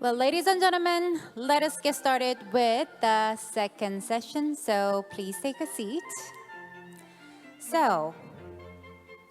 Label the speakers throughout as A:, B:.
A: Well, ladies and gentlemen, let us get started with the second session. So please take a seat. So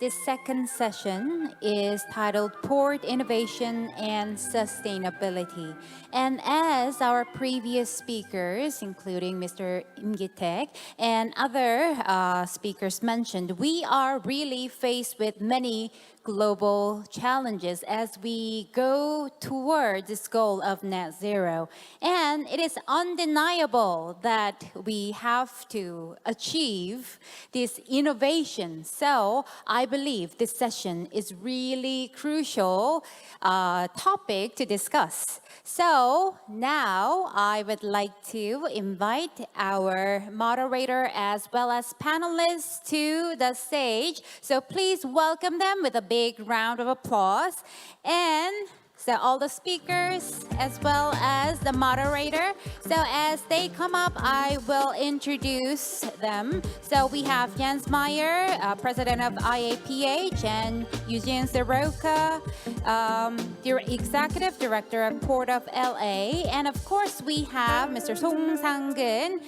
A: this second session is titled Port Innovation and Sustainability. And as our previous speakers, including Mr. Im Gi-taek and other speakers mentioned, we are really faced with many global challenges as we go towards this goal of net zero. And it is undeniable that we have to achieve this innovation. So I believe this session is really crucial topic to discuss. So now I would like to invite our moderator as well as panelists to the stage. So please welcome them with a big round of applause. And so all the speakers as well as the moderator. So as they come up, I will introduce them. So we have Jens Meyer, President of IAPH, and Eugene Soroka, Executive Director of Port of LA. And of course, we have Mr. Song Sang-geun,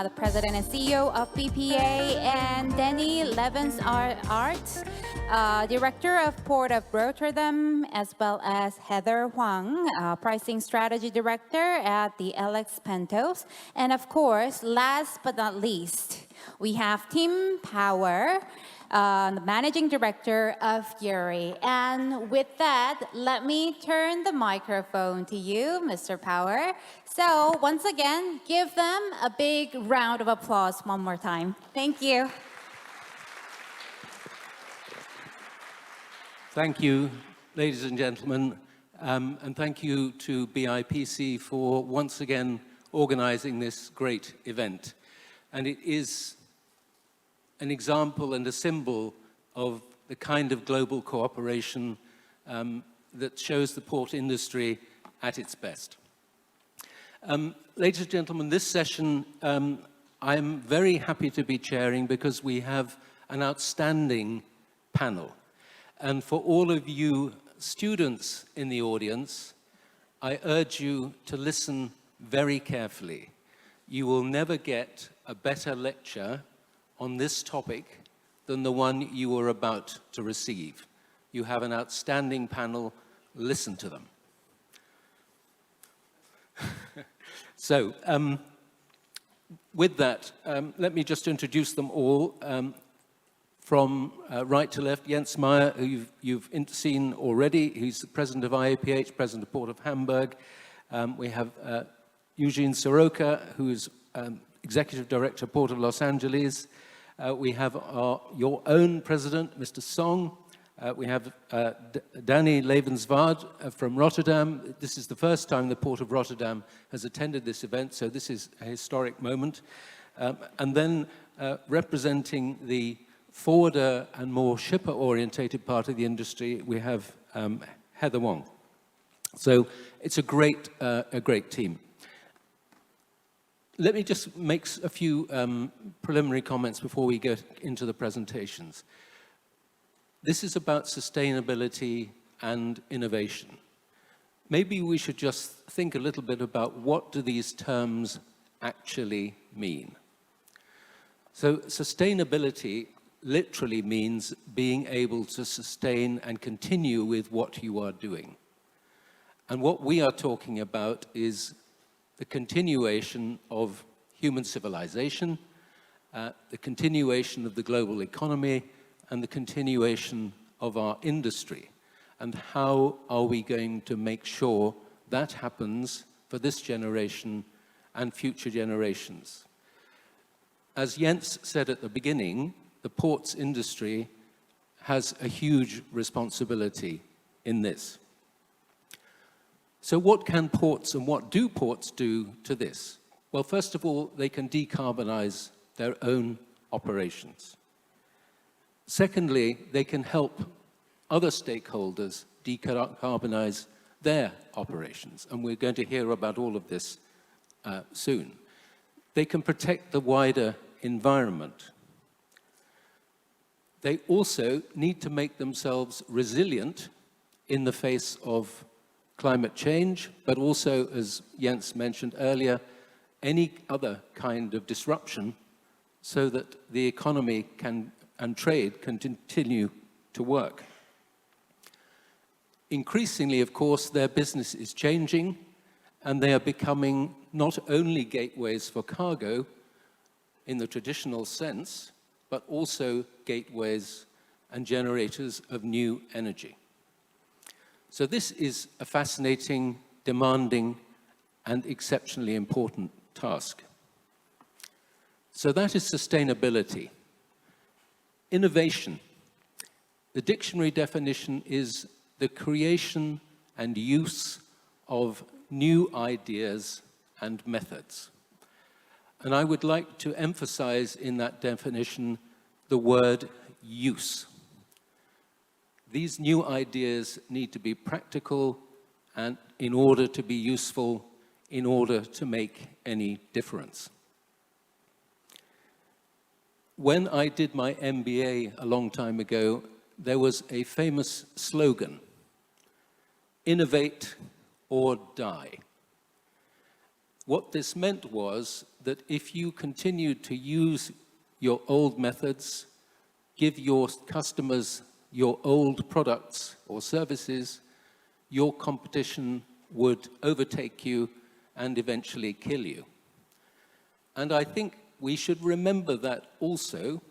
A: the President and CEO of BPA, and Danny Levens-Art, Director of Port of Rotterdam, as well as Heather Huang, Pricing Strategy Director at the LX Pantos. And of course, last but not least, we have Tim Power, the Managing Director of Yuri. And with that, let me turn the microphone to you, Mr. Power. So once again, give them a big round of applause one more time. Thank you.
B: Thank you, ladies and gentlemen, and thank you to BIPC for once again organizing this great event. And it is an example and a symbol of the kind of global cooperation that shows the port industry at its best. Ladies and gentlemen, this session I'm very happy to be chairing because we have an outstanding panel. And for all of you students in the audience, I urge you to listen very carefully. You will never get a better lecture on this topic than the one you are about to receive. You have an outstanding panel. Listen to them. So, with that, let me just introduce them all. From right to left, Jens Meyer, who you've seen already. He's the president of IAPH, president of Port of Hamburg. We have Eugene Soroka, who's executive director, Port of Los Angeles. We have your own president, Mr. Song. We have Danny Levens-Art from Rotterdam. This is the first time the Port of Rotterdam has attended this event, so this is a historic moment. And then representing the forwarder and more shipper-orientated part of the industry, we have Heather Wong. So it's a great team. Let me just make a few preliminary comments before we get into the presentations. This is about sustainability and innovation. Maybe we should just think a little bit about what do these terms actually mean. So sustainability literally means being able to sustain and continue with what you are doing. And what we are talking about is the continuation of human civilization, the continuation of the global economy, and the continuation of our industry. And how are we going to make sure that happens for this generation and future generations? As Jens said at the beginning, the ports industry has a huge responsibility in this. So what can ports and what do ports do to this? Well, first of all, they can decarbonize their own operations. Secondly, they can help other stakeholders decarbonize their operations. And we're going to hear about all of this soon. They can protect the wider environment. They also need to make themselves resilient in the face of climate change, but also, as Jens mentioned earlier, any other kind of disruption so that the economy and trade can continue to work. Increasingly, of course, their business is changing, and they are becoming not only gateways for cargo in the traditional sense, but also gateways and generators of new energy. So this is a fascinating, demanding, and exceptionally important task. So that is sustainability. Innovation. The dictionary definition is the creation and use of new ideas and methods. And I would like to emphasize in that definition the word use. These new ideas need to be practical and in order to be useful, in order to make any difference. When I did my MBA a long time ago, there was a famous slogan, innovate or die. What this meant was that if you continued to use your old methods, give your customers your old products or services, your competition would overtake you and eventually kill you. And I think we should remember that also,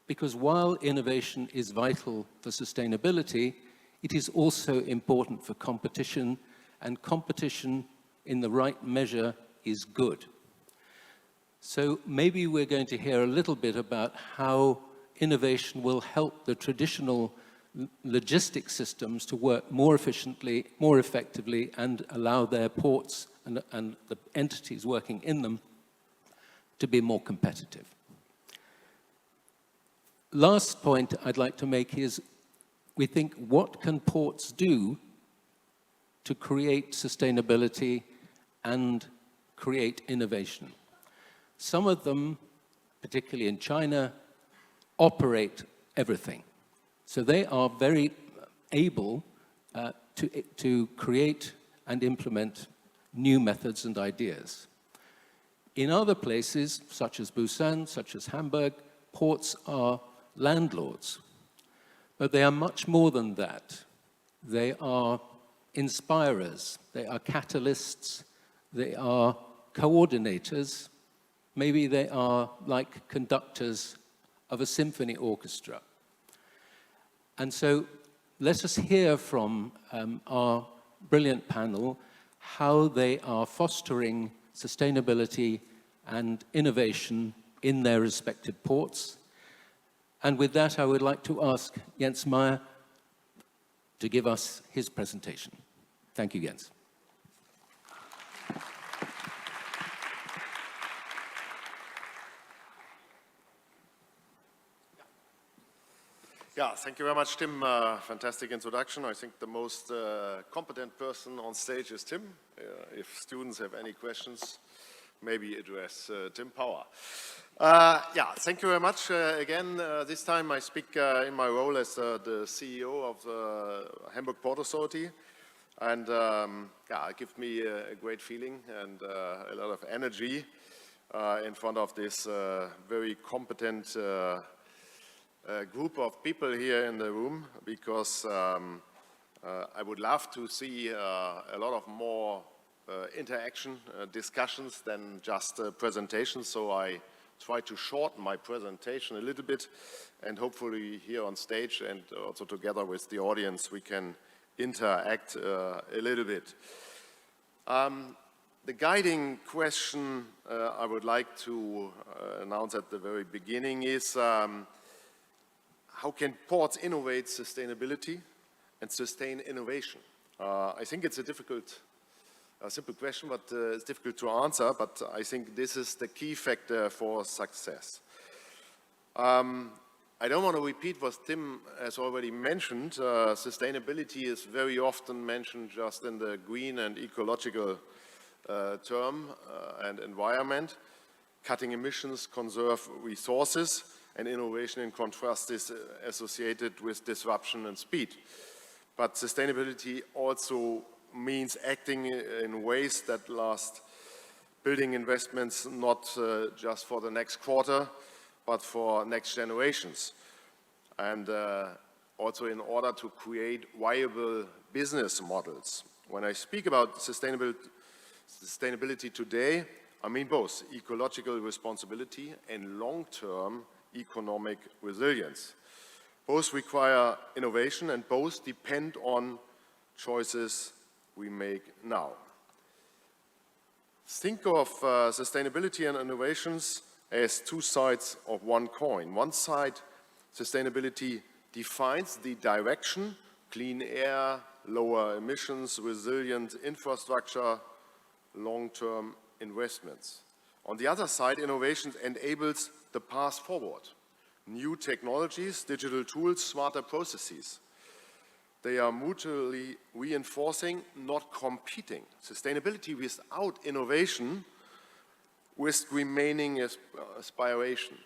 B: because while innovation is vital for sustainability, it is also important for competition, and competition in the right measure is good. So maybe we're going to hear a little bit about how innovation will help the traditional logistic systems to work more efficiently, more effectively, and allow their ports and the entities working in them to be more competitive. Last point I'd like to make is we think, what can ports do to create sustainability and create innovation? Some of them, particularly in China, operate everything. So they are very able to create and implement new methods and ideas. In other places, such as Busan, such as Hamburg, ports are landlords. But they are much more than that. They are inspirers, they are catalysts, they are coordinators, maybe they are like conductors of a symphony orchestra. And so let us hear from our brilliant panel how they are fostering sustainability and innovation in their respective ports. And with that, I would like to ask Jens Meyer to give us his presentation. Thank you, Jens.
C: Yeah, thank you very much, Tim. Fantastic introduction. I think the most competent person on stage is Tim. If students have any questions, maybe address Tim Power. Yeah, thank you very much. Again, this time I speak in my role as the CEO of the Hamburg Port Authority. And yeah, it gives me a great feeling and a lot of energy in front of this very competent group of people here in the room, because I would love to see a lot of more interaction, discussions than just presentations. So I try to shorten my presentation a little bit, and hopefully here on stage and also together with the audience we can interact a little bit. The guiding question I would like to announce at the very beginning is how can ports innovate sustainability and sustain innovation? I think it's a simple question, but it's difficult to answer, but I think this is the key factor for success. I don't want to repeat what Tim has already mentioned. Sustainability is very often mentioned just in the green and ecological term and environment. Cutting emissions, conserve resources, and innovation in contrast is associated with disruption and speed. But sustainability also means acting in ways that last, building investments not just for the next quarter, but for next generations. And also in order to create viable business models. When I speak about sustainability today, I mean both ecological responsibility and long-term economic resilience. Both require innovation and both depend on choices we make now. Think of sustainability and innovations as two sides of one coin. One side, sustainability defines the direction, clean air, lower emissions, resilient infrastructure, long-term investments. On the other side, innovation enables the path forward. New technologies, digital tools, smarter processes. They are mutually reinforcing, not competing. Sustainability without innovation risks remaining aspiration.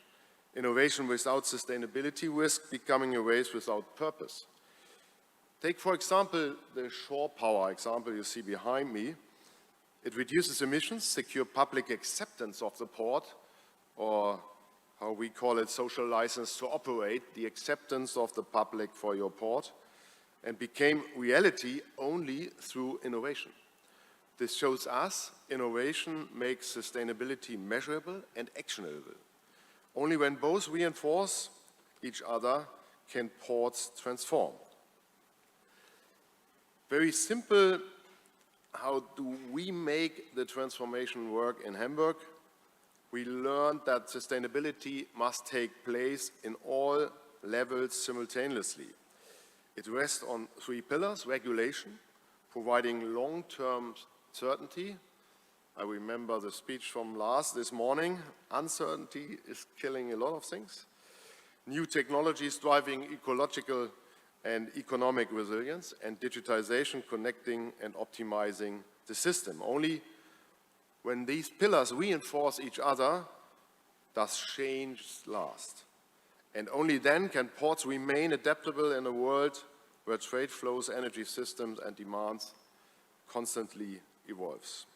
C: Innovation without sustainability risks becoming a race without purpose. Take, for example, the shore power example you see behind me. It reduces emissions, secure public acceptance of the port, or how we call it, social license to operate, the acceptance of the public for your port, and became reality only through innovation. This shows us innovation makes sustainability measurable and actionable. Only when both reinforce each other can ports transform. Very simple, how do we make the transformation work in Hamburg? We learned that sustainability must take place in all levels simultaneously. It rests on three pillars: regulation, providing long-term certainty. I remember the speech from this morning. Uncertainty is killing a lot of things. New technologies driving ecological and economic resilience, and digitization connecting and optimizing the system. Only when these pillars reinforce each other does change last. And only then can ports remain adaptable in a world where trade flows, energy systems, and demands constantly evolves.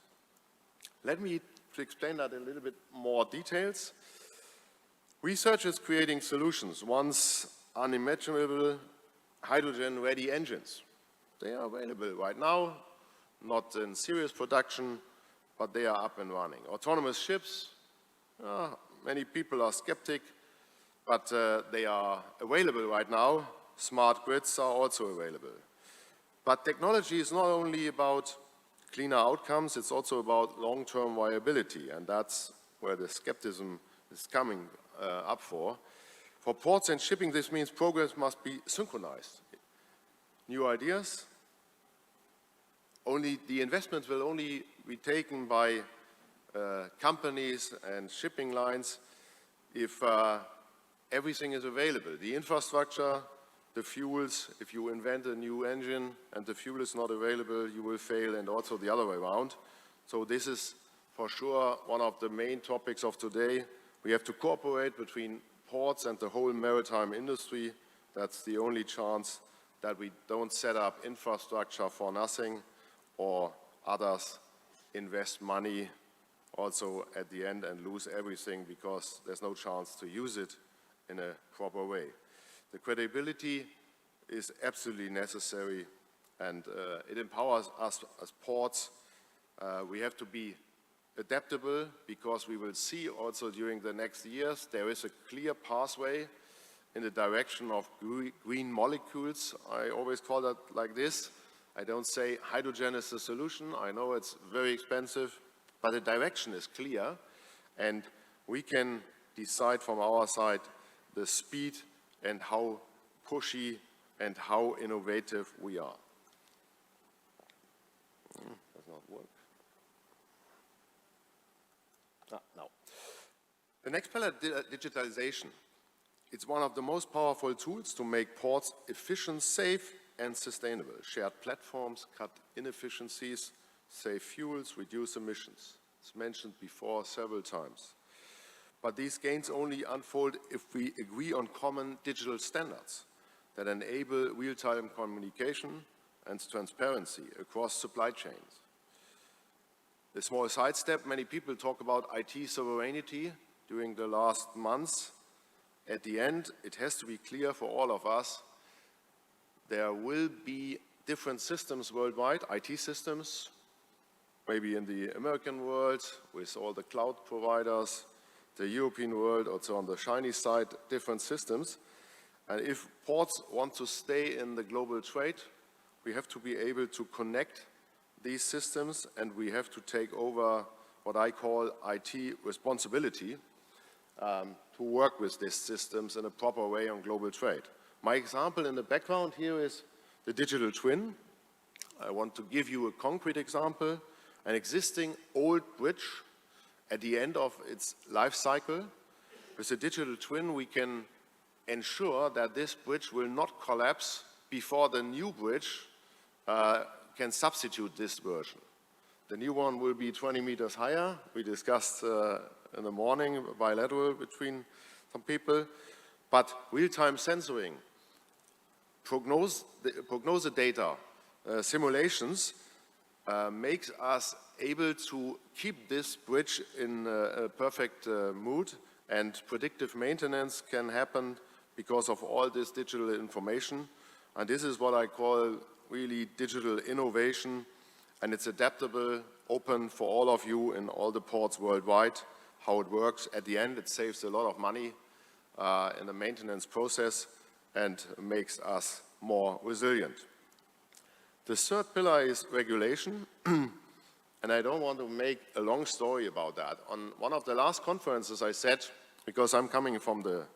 C: Let me explain that in a little bit more details. Research is creating solutions. Once unimaginable, hydrogen-ready engines. They are available right now, not in serious production, but they are up and running. Autonomous ships, many people are skeptic, but they are available right now. Smart grids are also available. But technology is not only about cleaner outcomes, it's also about long-term viability, and that's where the skepticism is coming up for. For ports and shipping, this means progress must be synchronized. New ideas, the investments will only be taken by companies and shipping lines if everything is available. The infrastructure, the fuels, if you invent a new engine and the fuel is not available, you will fail, and also the other way around. So this is for sure one of the main topics of today. We have to cooperate between ports and the whole maritime industry. That's the only chance that we don't set up infrastructure for nothing or others invest money also at the end and lose everything because there's no chance to use it in a proper way. The credibility is absolutely necessary, and it empowers us as ports. We have to be adaptable because we will see also during the next years there is a clear pathway in the direction of green molecules. I always call that like this. I don't say hydrogen is the solution. I know it's very expensive, but the direction is clear, and we can decide from our side the speed and how pushy and how innovative we are. Does not work. No. The next pillar, digitalization. It's one of the most powerful tools to make ports efficient, safe, and sustainable. Shared platforms cut inefficiencies, save fuels, reduce emissions. It's mentioned before several times. But these gains only unfold if we agree on common digital standards that enable real-time communication and transparency across supply chains. A small sidestep, many people talk about IT sovereignty during the last months. At the end, it has to be clear for all of us, there will be different systems worldwide, IT systems, maybe in the American world with all the cloud providers, the European world, also on the shiny side, different systems. And if ports want to stay in the global trade, we have to be able to connect these systems, and we have to take over what I call IT responsibility to work with these systems in a proper way on global trade. My example in the background here is the digital twin. I want to give you a concrete example. An existing old bridge at the end of its life cycle. With a digital twin, we can ensure that this bridge will not collapse before the new bridge can substitute this version. The new one will be 20 meters higher. We discussed in the morning, bilateral between some people. But real-time sensoring, prognosis data, simulations makes us able to keep this bridge in a perfect mood, and predictive maintenance can happen because of all this digital information. And this is what I call really digital innovation, and it's adaptable, open for all of you in all the ports worldwide, how it works. At the end, it saves a lot of money in the maintenance process and makes us more resilient. The third pillar is regulation, and I don't want to make a long story about that. On one of the last conferences I said, because I'm coming from the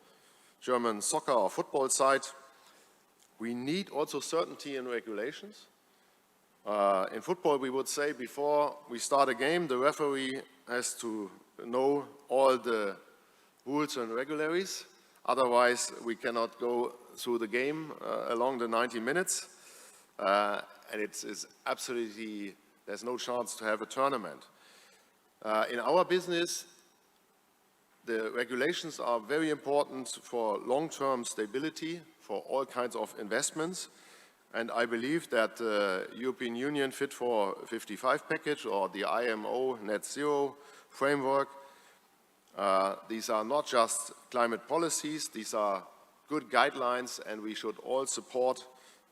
C: German soccer or football side, we need also certainty in regulations. In football, we would say before we start a game, the referee has to know all the rules and regularies. Otherwise, we cannot go through the game along the 90 minutes. And it's absolutely, there's no chance to have a tournament. In our business, the regulations are very important for long-term stability, for all kinds of investments. And I believe that the European Union Fit for 55 package or the IMO Net Zero framework, these are not just climate policies, these are good guidelines, and we should all support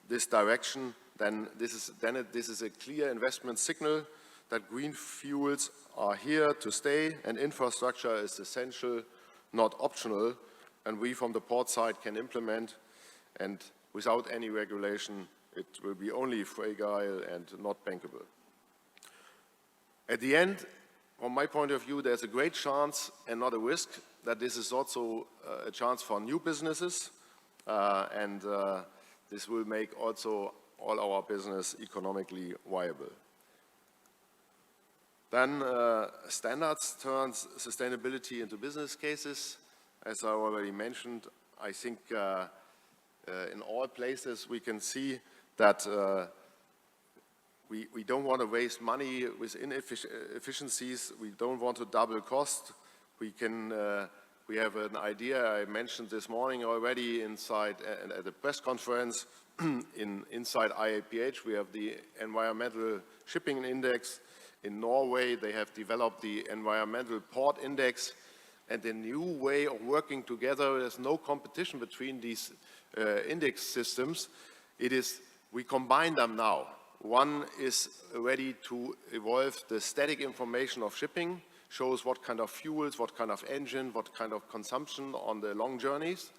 C: this direction. Then this is a clear investment signal that green fuels are here to stay, and infrastructure is essential, not optional, and we from the port side can implement, and without any regulation it will be only fragile and not bankable. At the end, from my point of view, there's a great chance and not a risk that this is also a chance for new businesses, and this will make also all our business economically viable. Then standards turns sustainability into business cases. As I already mentioned, I think in all places we can see that we don't want to waste money with inefficiencies. We don't want to double cost. We have an idea I mentioned this morning already inside at the press conference. Inside IAPH, we have the Environmental Shipping Index. In Norway, they have developed the Environmental Port Index, and a new way of working together. There's no competition between these index systems. We combine them now. One is ready to evolve the static information of shipping, shows what kind of fuels, what kind of engine, what kind of consumption on the long journeys.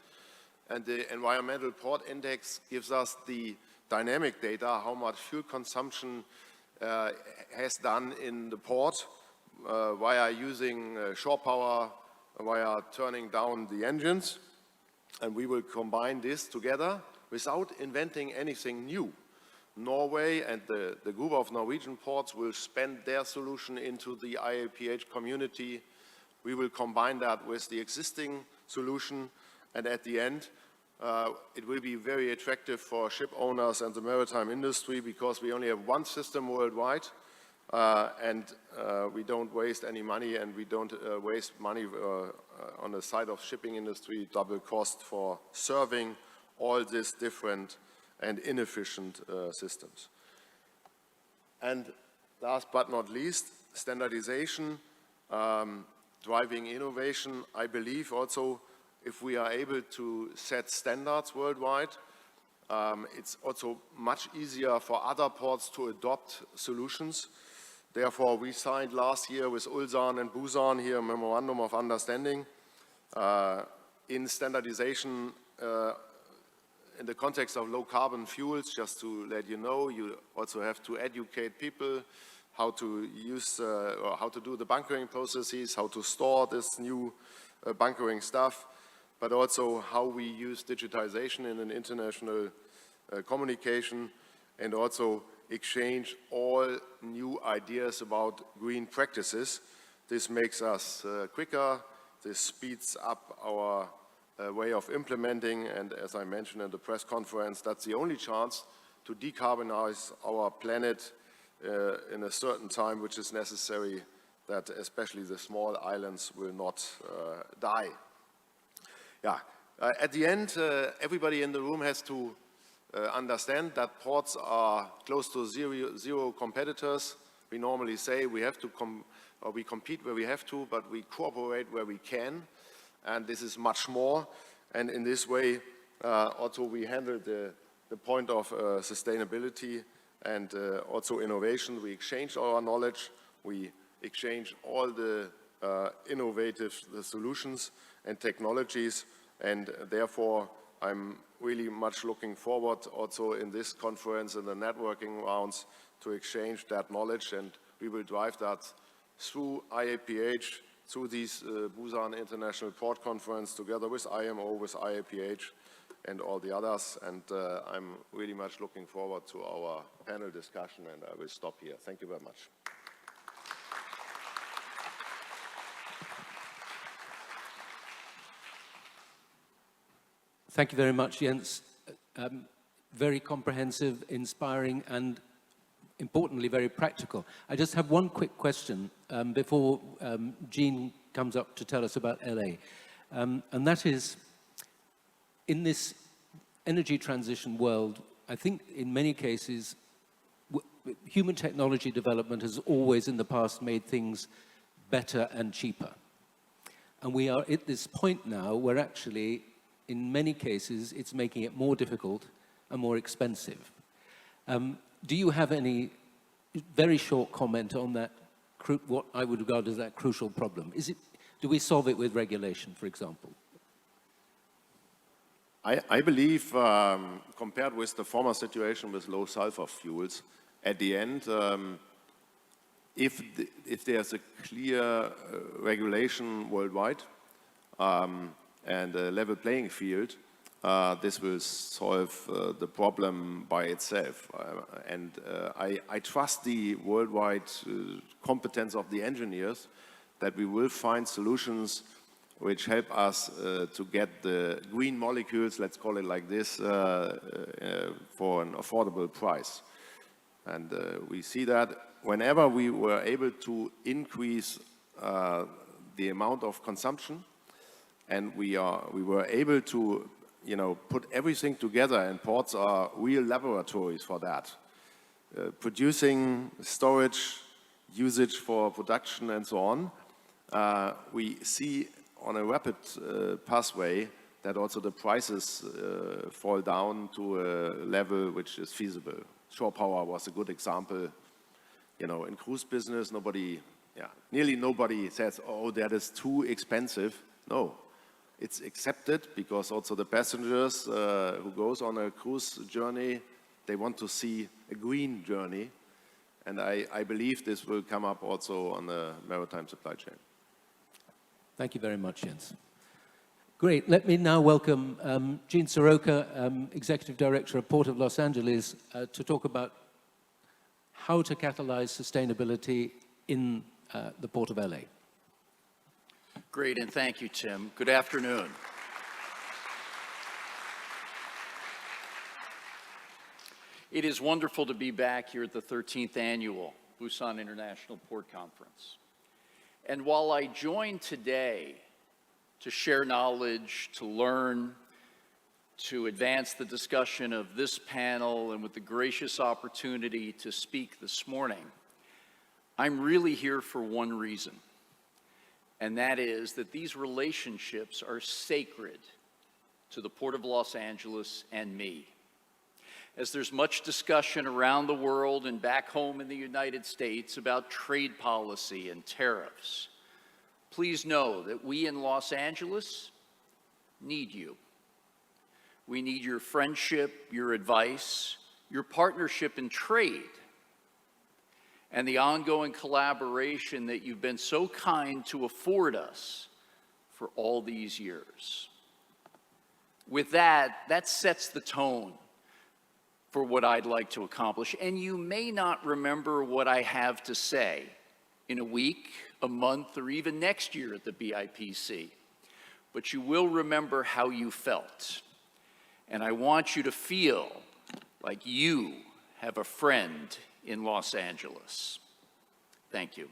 C: And the Environmental Port Index gives us the dynamic data, how much fuel consumption has done in the port via using shore power, via turning down the engines. And we will combine this together without inventing anything new. Norway and the group of Norwegian ports will spend their solution into the IAPH community. We will combine that with the existing solution, and at the end, it will be very attractive for ship owners and the maritime industry, because we only have one system worldwide, and we don't waste any money, and we don't waste money on the side of shipping industry, double cost for serving all these different and inefficient systems. And last but not least, standardization, driving innovation. I believe also if we are able to set standards worldwide, it's also much easier for other ports to adopt solutions. Therefore, we signed last year with Ulsan and Busan here a memorandum of understanding in standardization in the context of low carbon fuels. Just to let you know, you also have to educate people how to use or how to do the bunkering processes, how to store this new bunkering stuff, but also how we use digitization in an international communication, and also exchange all new ideas about green practices. This makes us quicker, this speeds up our way of implementing, and as I mentioned in the press conference, that's the only chance to decarbonize our planet in a certain time, which is necessary that especially the small islands will not die. Yeah. At the end, everybody in the room has to understand that ports are close to zero competitors. We normally say we have to we compete where we have to, but we cooperate where we can, and this is much more. And in this way, also we handle the point of sustainability and also innovation. We exchange our knowledge, we exchange all the innovative solutions and technologies, and therefore I'm really much looking forward also in this conference and the networking rounds to exchange that knowledge, and we will drive that through IAPH, through this Busan International Port Conference, together with IMO, with IAPH, and all the others. And I'm really much looking forward to our panel discussion, and I will stop here. Thank you very much.
B: Thank you very much, Jens. Very comprehensive, inspiring, and importantly, very practical. I just have one quick question before Jean comes up to tell us about LA. And that is, in this energy transition world, I think in many cases, human technology development has always in the past made things better and cheaper. And we are at this point now where actually, in many cases, it's making it more difficult and more expensive. Do you have any very short comment on that, what I would regard as that crucial problem? Do we solve it with regulation, for example?
C: I believe, compared with the former situation with low sulfur fuels, at the end, if there's a clear regulation worldwide and a level playing field, this will solve the problem by itself. I trust the worldwide competence of the engineers that we will find solutions which help us to get the green molecules, let's call it like this, for an affordable price. And we see that whenever we were able to increase the amount of consumption, and we were able to put everything together, and ports are real laboratories for that. Producing, storage, usage for production, and so on. We see on a rapid pathway that also the prices fall down to a level which is feasible. Shore power was a good example. In cruise business, nearly nobody says, oh, that is too expensive. No. It's accepted because also the passengers who goes on a cruise journey, they want to see a green journey. And I believe this will come up also on the maritime supply chain.
B: Thank you very much, Jens. Great. Let me now welcome Jean Soroka, Executive Director of Port of Los Angeles, to talk about how to catalyze sustainability in the Port of LA.
D: Great, and thank you, Tim. Good afternoon. It is wonderful to be back here at the 13th Annual Busan International Port Conference. And while I joined today to share knowledge, to learn, to advance the discussion of this panel and with the gracious opportunity to speak this morning, I'm really here for one reason, and that is that these relationships are sacred to the Port of Los Angeles and me. As there's much discussion around the world and back home in the United States about trade policy and tariffs, please know that we in Los Angeles need you. We need your friendship, your advice, your partnership in trade, and the ongoing collaboration that you've been so kind to afford us for all these years. With that, that sets the tone for what I'd like to accomplish. And you may not remember what I have to say in a week, a month, or even next year at the BIPC, but you will remember how you felt. And I want you to feel like you have a friend in Los Angeles. Thank you.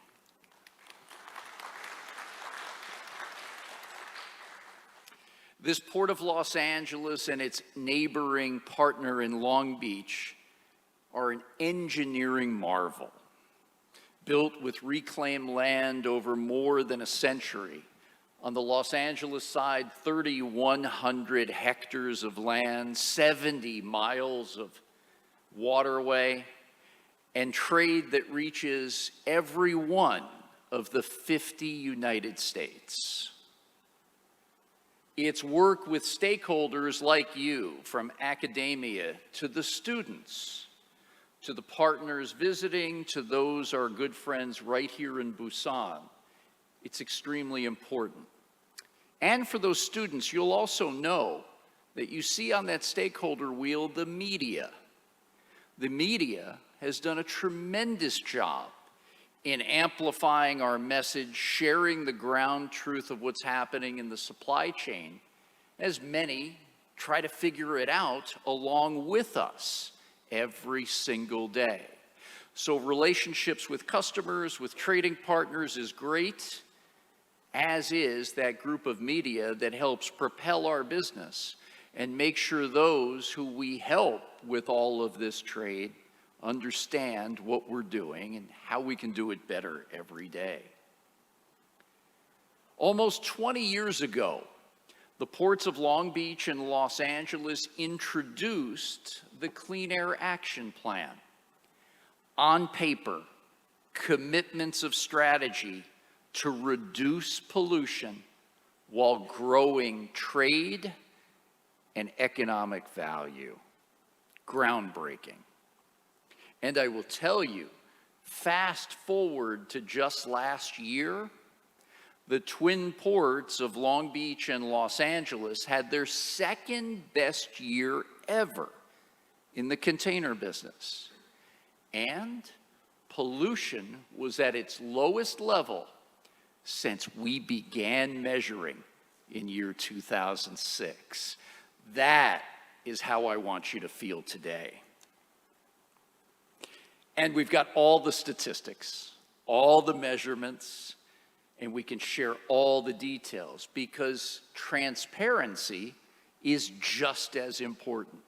D: This Port of Los Angeles and its neighboring partner in Long Beach are an engineering marvel. Built with reclaimed land over more than a century. On the Los Angeles side, 3,100 hectares of land, 70 miles of waterway, and trade that reaches every one of the 50 United States. It's work with stakeholders like you, from academia to the students, to the partners visiting, to those our good friends right here in Busan. It's extremely important. And for those students, you'll also know that you see on that stakeholder wheel the media. The media has done a tremendous job in amplifying our message, sharing the ground truth of what's happening in the supply chain, as many try to figure it out along with us every single day. So relationships with customers, with trading partners is great, as is that group of media that helps propel our business and make sure those who we help with all of this trade understand what we're doing and how we can do it better every day. Almost 20 years ago, the ports of Long Beach and Los Angeles introduced the Clean Air Action Plan. On paper, commitments of strategy to reduce pollution while growing trade and economic value. Groundbreaking. And I will tell you, fast forward to just last year, the twin ports of Long Beach and Los Angeles had their second best year ever in the container business. And pollution was at its lowest level since we began measuring in year 2006. That is how I want you to feel today. And we've got all the statistics, all the measurements, and we can share all the details because transparency is just as important.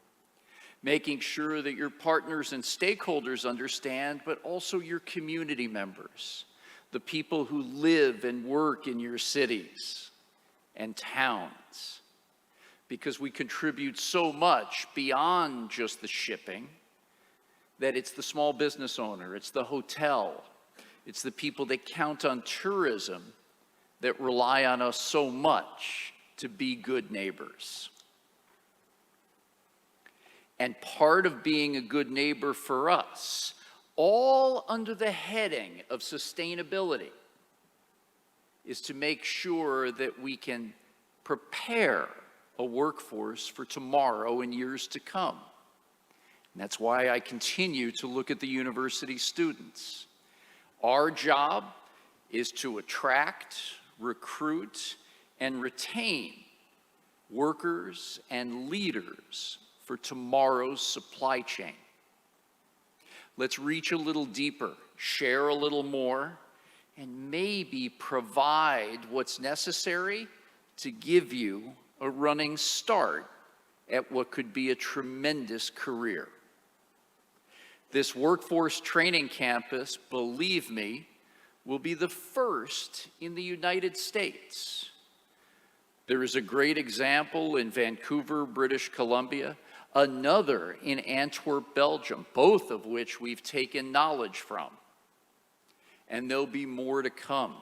D: Making sure that your partners and stakeholders understand, but also your community members, the people who live and work in your cities and towns, because we contribute so much beyond just the shipping, that it's the small business owner, it's the hotel, it's the people that count on tourism that rely on us so much to be good neighbors. And part of being a good neighbor for us, all under the heading of sustainability, is to make sure that we can prepare a workforce for tomorrow and years to come. And that's why I continue to look at the university students. Our job is to attract, recruit, and retain workers and leaders for tomorrow's supply chain. Let's reach a little deeper, share a little more, and maybe provide what's necessary to give you a running start at what could be a tremendous career. This workforce training campus, believe me, will be the first in the United States. There is a great example in Vancouver, British Columbia, another in Antwerp, Belgium, both of which we've taken knowledge from. And there'll be more to come.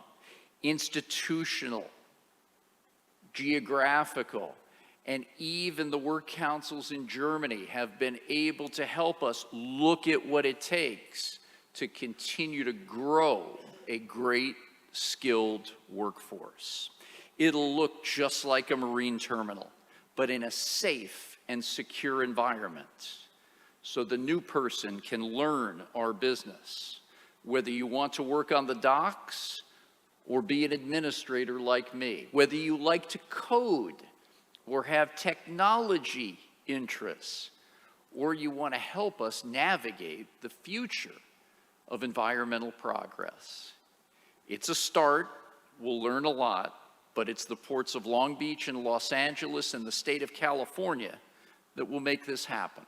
D: Institutional, geographical, and even the work councils in Germany have been able to help us look at what it takes to continue to grow a great, skilled workforce. It'll look just like a marine terminal, but in a safe and secure environment, so the new person can learn our business. Whether you want to work on the docks or be an administrator like me, whether you like to code or have technology interests, or you want to help us navigate the future of environmental progress. It's a start, we'll learn a lot, but it's the ports of Long Beach and Los Angeles and the state of California that will make this happen.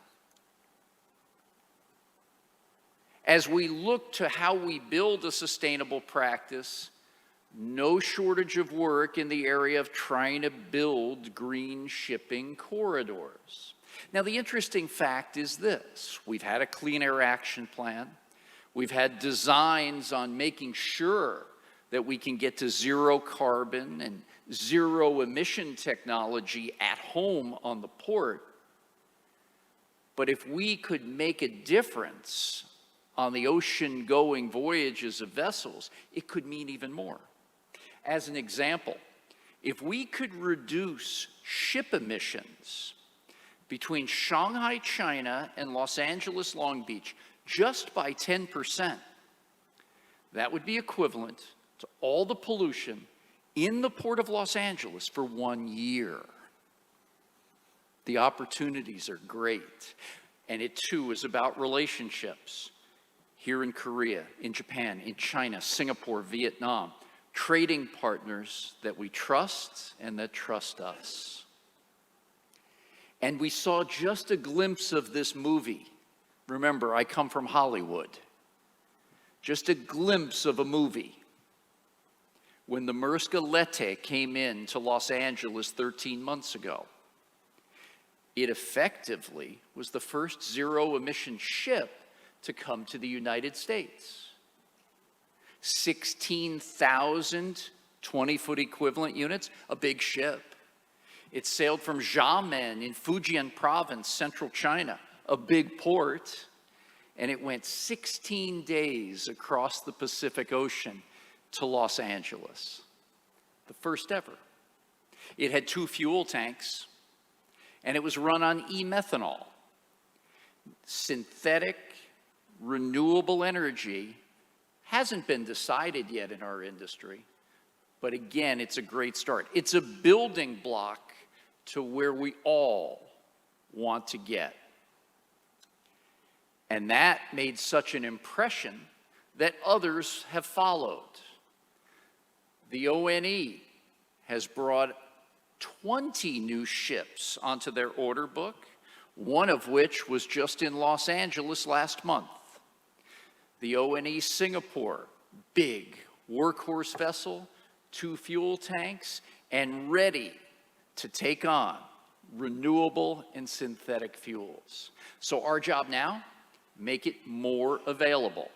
D: As we look to how we build a sustainable practice, no shortage of work in the area of trying to build green shipping corridors. Now, the interesting fact is this: we've had a Clean Air Action Plan. We've had designs on making sure that we can get to zero carbon and zero emission technology at home on the port. But if we could make a difference on the ocean-going voyages of vessels, it could mean even more. As an example, if we could reduce ship emissions between Shanghai, China, and Los Angeles, Long Beach just by 10%, that would be equivalent to all the pollution in the Port of Los Angeles for 1 year. The opportunities are great, and it too is about relationships. Here in Korea, in Japan, in China, Singapore, Vietnam, trading partners that we trust and that trust us. And we saw just a glimpse of this movie. Remember, I come from Hollywood. Just a glimpse of a movie when the Maersk Lette came in to Los Angeles 13 months ago. It effectively was the first zero-emission ship to come to the United States. 16,000 20-foot equivalent units, a big ship. It sailed from Xiamen in Fujian province, central China, a big port, and it went 16 days across the Pacific Ocean to Los Angeles. The first ever. It had 2 fuel tanks, and it was run on e-methanol. Synthetic, renewable energy hasn't been decided yet in our industry, but again, it's a great start. It's a building block to where we all want to get. And that made such an impression that others have followed. The ONE has brought 20 new ships onto their order book, one of which was just in Los Angeles last month. The ONE Singapore, big workhorse vessel, 2 fuel tanks, and ready to take on renewable and synthetic fuels. So our job now, make it more available.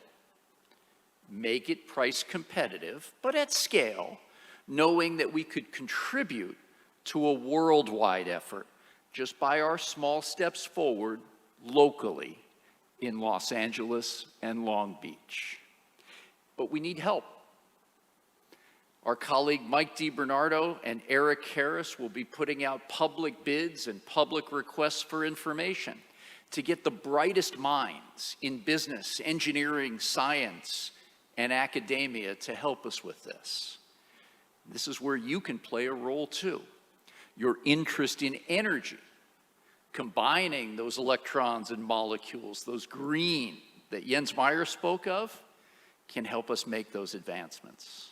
D: Make it price competitive, but at scale, knowing that we could contribute to a worldwide effort just by our small steps forward locally in Los Angeles and Long Beach. But we need help. Our colleague Mike DiBernardo and Eric Harris will be putting out public bids and public requests for information to get the brightest minds in business, engineering, science, and academia to help us with this. This is where you can play a role too. Your interest in energy, combining those electrons and molecules, those green that Jens Meyer spoke of, can help us make those advancements.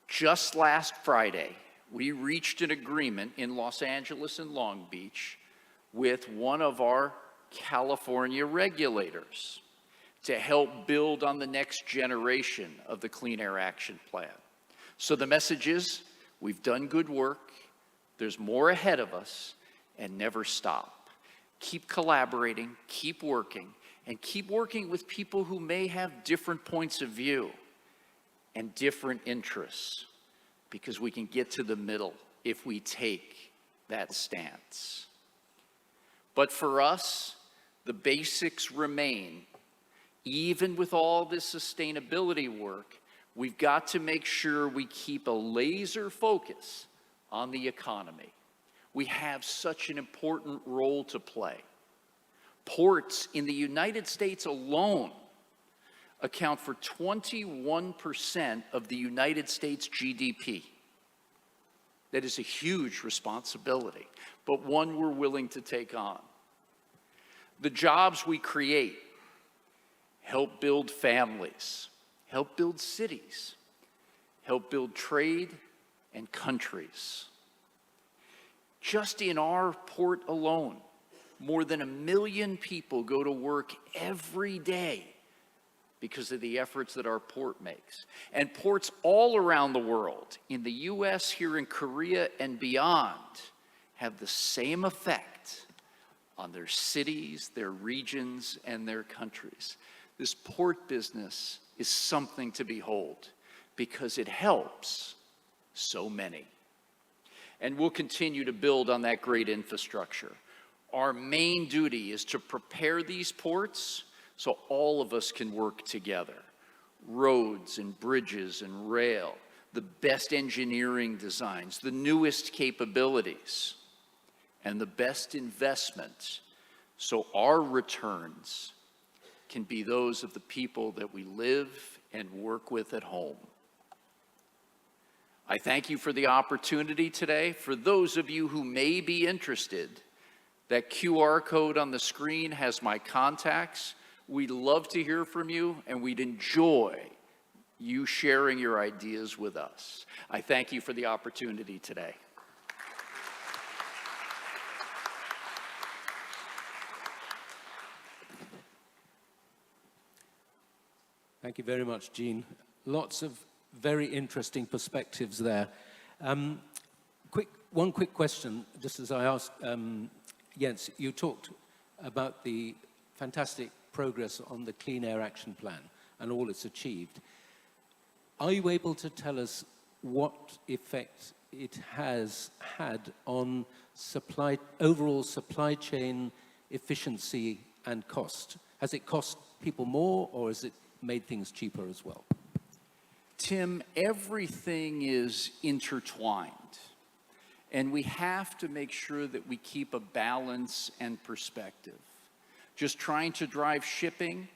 D: Just last Friday, we reached an agreement in Los Angeles and Long Beach with one of our California regulators to help build on the next generation of the Clean Air Action Plan. So the message is, we've done good work, there's more ahead of us, and never stop. Keep collaborating, keep working, and keep working with people who may have different points of view and different interests, because we can get to the middle if we take that stance. But for us, the basics remain. Even with all this sustainability work, we've got to make sure we keep a laser focus on the economy. We have such an important role to play. Ports in the United States alone account for 21% of the United States GDP. That is a huge responsibility, but one we're willing to take on. The jobs we create help build families, help build cities, help build trade and countries. Just in our port alone, more than 1 million people go to work every day because of the efforts that our port makes. And ports all around the world, in the US, here in Korea, and beyond, have the same effect on their cities, their regions, and their countries. This port business is something to behold because it helps so many. And we'll continue to build on that great infrastructure. Our main duty is to prepare these ports so all of us can work together. Roads and bridges and rail, the best engineering designs, the newest capabilities, and the best investments, so our returns can be those of the people that we live and work with at home. I thank you for the opportunity today. For those of you who may be interested, that QR code on the screen has my contacts. We'd love to hear from you, and we'd enjoy you sharing your ideas with us. I thank you for the opportunity today.
B: Thank you very much, Gene. Lots of very interesting perspectives there. One quick question, just as I asked Jens, you talked about the fantastic progress on the Clean Air Action Plan and all it's achieved. Are you able to tell us what effect it has had on overall supply chain efficiency and cost? Has it cost people more, or has it made things cheaper as well?
D: Tim, everything is intertwined, and we have to make sure that we keep a balance and perspective. Just trying to drive shipping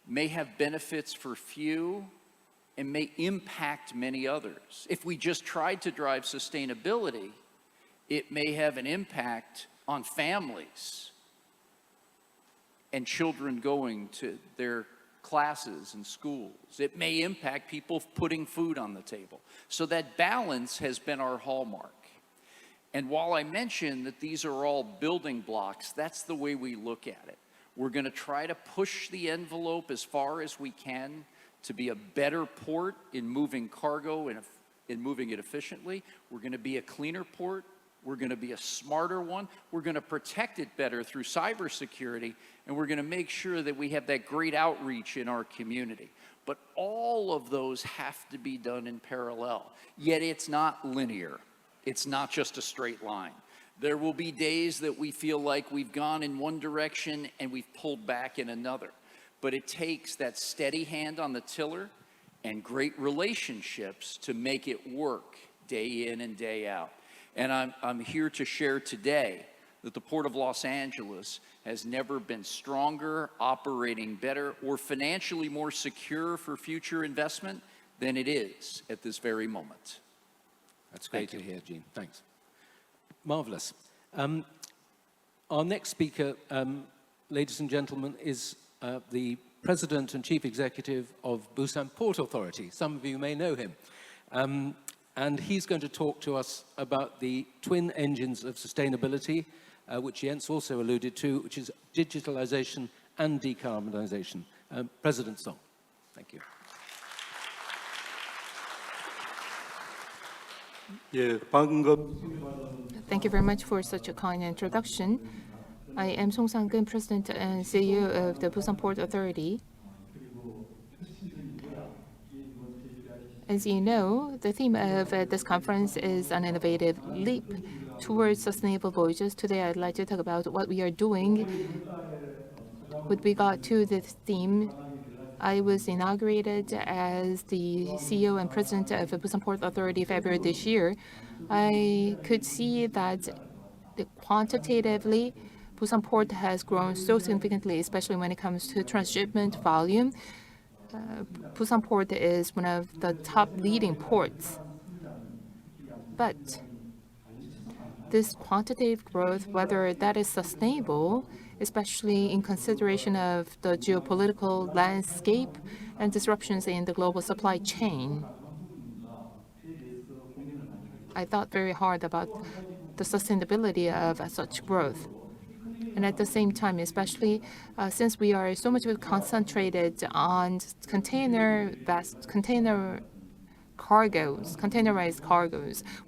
D: may have benefits for few and may impact many others. If we just tried to drive sustainability, it may have an impact on families and children going to their classes and schools. It may impact people putting food on the table. So that balance has been our hallmark. And while I mentioned that these are all building blocks, that's the way we look at it. We're going to try to push the envelope as far as we can to be a better port in moving cargo and in moving it efficiently. We're going to be a cleaner port. We're going to be a smarter one. We're going to protect it better through cybersecurity, and we're going to make sure that we have that great outreach in our community. But all of those have to be done in parallel. Yet it's not linear. It's not just a straight line. There will be days that we feel like we've gone in one direction and we've pulled back in another. But it takes that steady hand on the tiller and great relationships to make it work day in and day out. And I'm here to share today that the Port of Los Angeles has never been stronger, operating better, or financially more secure for future investment than it is at this very moment.
B: That's great to hear, Gene. Thanks. Marvelous. Our next speaker, ladies and gentlemen, is the President and Chief Executive of Busan Port Authority. Some of you may know him. and he's going to talk to us about the twin engines of sustainability, which Jens also alluded to, which is digitalization and decarbonization. President Song, thank you.
E: Thank you very much for such a kind introduction. I am Song Sang-keun, President and CEO of the Busan Port Authority. As you know, the theme of this conference is an innovative leap towards sustainable voyages. Today, I'd like to talk about what we are doing with regard to this theme. I was inaugurated as the CEO and President of the Busan Port Authority February this year. I could see that quantitatively, Busan Port has grown so significantly, especially when it comes to transshipment volume. Busan Port is one of the top leading ports. But this quantitative growth, whether that is sustainable, especially in consideration of the geopolitical landscape and disruptions in the global supply chain, I thought very hard about the sustainability of such growth. And at the same time, especially since we are so much concentrated on containerized cargoes,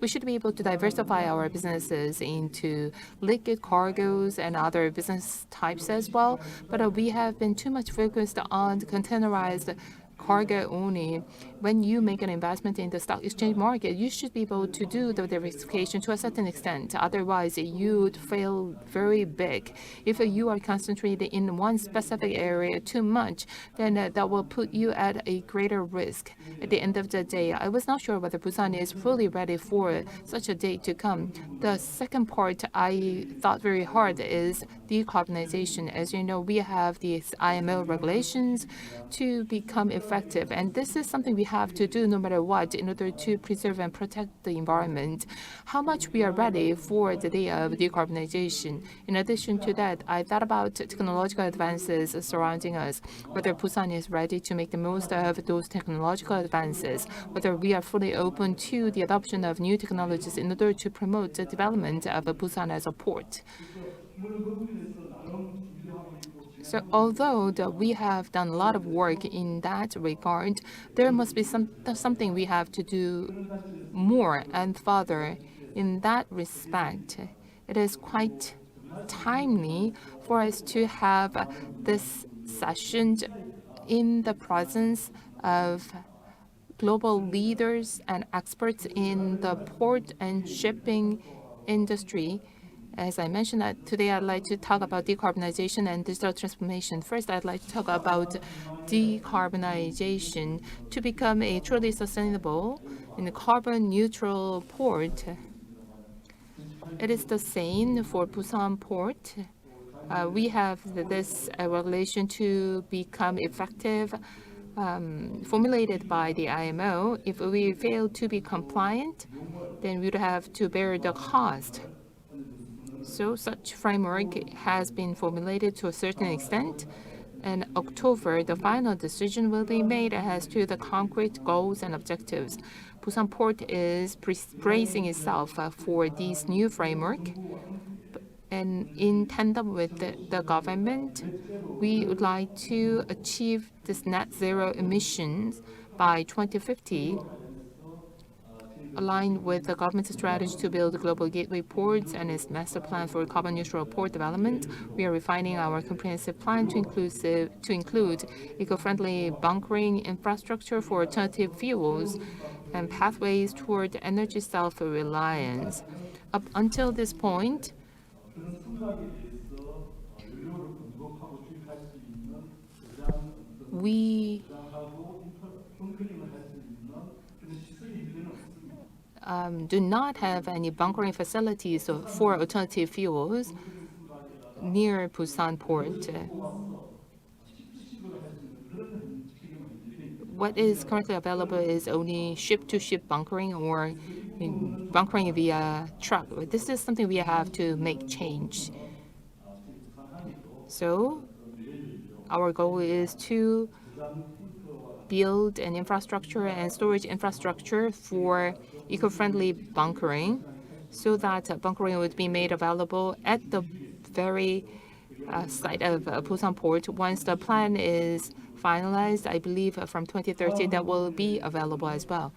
E: we should be able to diversify our businesses into liquid cargoes and other business types as well. But we have been too much focused on containerized cargo only. When you make an investment in the stock exchange market, you should be able to do the diversification to a certain extent. Otherwise, you would fail very big. If you are concentrated in one specific area too much, then that will put you at a greater risk. At the end of the day, I was not sure whether Busan is fully ready for such a day to come. The second part I thought very hard is decarbonization. As you know, we have these IMO regulations to become effective, and this is something we have to do no matter what in order to preserve and protect the environment. How much we are ready for the day of decarbonization. In addition to that, I thought about technological advances surrounding us, whether Busan is ready to make the most of those technological advances, whether we are fully open to the adoption of new technologies in order to promote the development of Busan as a port. So although we have done a lot of work in that regard, there must be something we have to do more and further. In that respect, it is quite timely for us to have this session in the presence of global leaders and experts in the port and shipping industry. As I mentioned, today I'd like to talk about decarbonization and digital transformation. First, I'd like to talk about decarbonization. To become a truly sustainable and carbon-neutral port, it is the same for Busan Port. We have this regulation to become effective, formulated by the IMO. If we fail to be compliant, then we would have to bear the cost. So such framework has been formulated to a certain extent. In October, the final decision will be made as to the concrete goals and objectives. Busan Port is bracing itself for this new framework. And in tandem with the government, we would like to achieve this net zero emissions by 2050. Aligned with the government's strategy to build global gateway ports and its master plan for carbon-neutral port development, we are refining our comprehensive plan to include eco-friendly bunkering infrastructure for alternative fuels and pathways toward energy self-reliance. Up until this point, we do not have any bunkering facilities for alternative fuels near Busan Port. What is currently available is only ship-to-ship bunkering or bunkering via truck. This is something we have to make change. So our goal is to build an infrastructure and storage infrastructure for eco-friendly bunkering, so that bunkering would be made available at the very site of Busan Port. Once the plan is finalized, I believe from 2030 that will be available as well.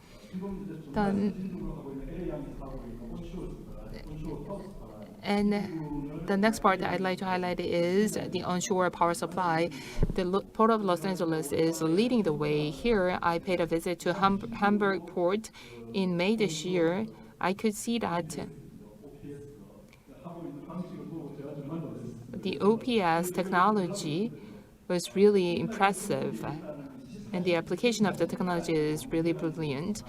E: And the next part that I'd like to highlight is the onshore power supply. The Port of Los Angeles is leading the way here. I paid a visit to Hamburg Port in May this year. I could see that the OPS technology was really impressive, and the application of the technology is really brilliant.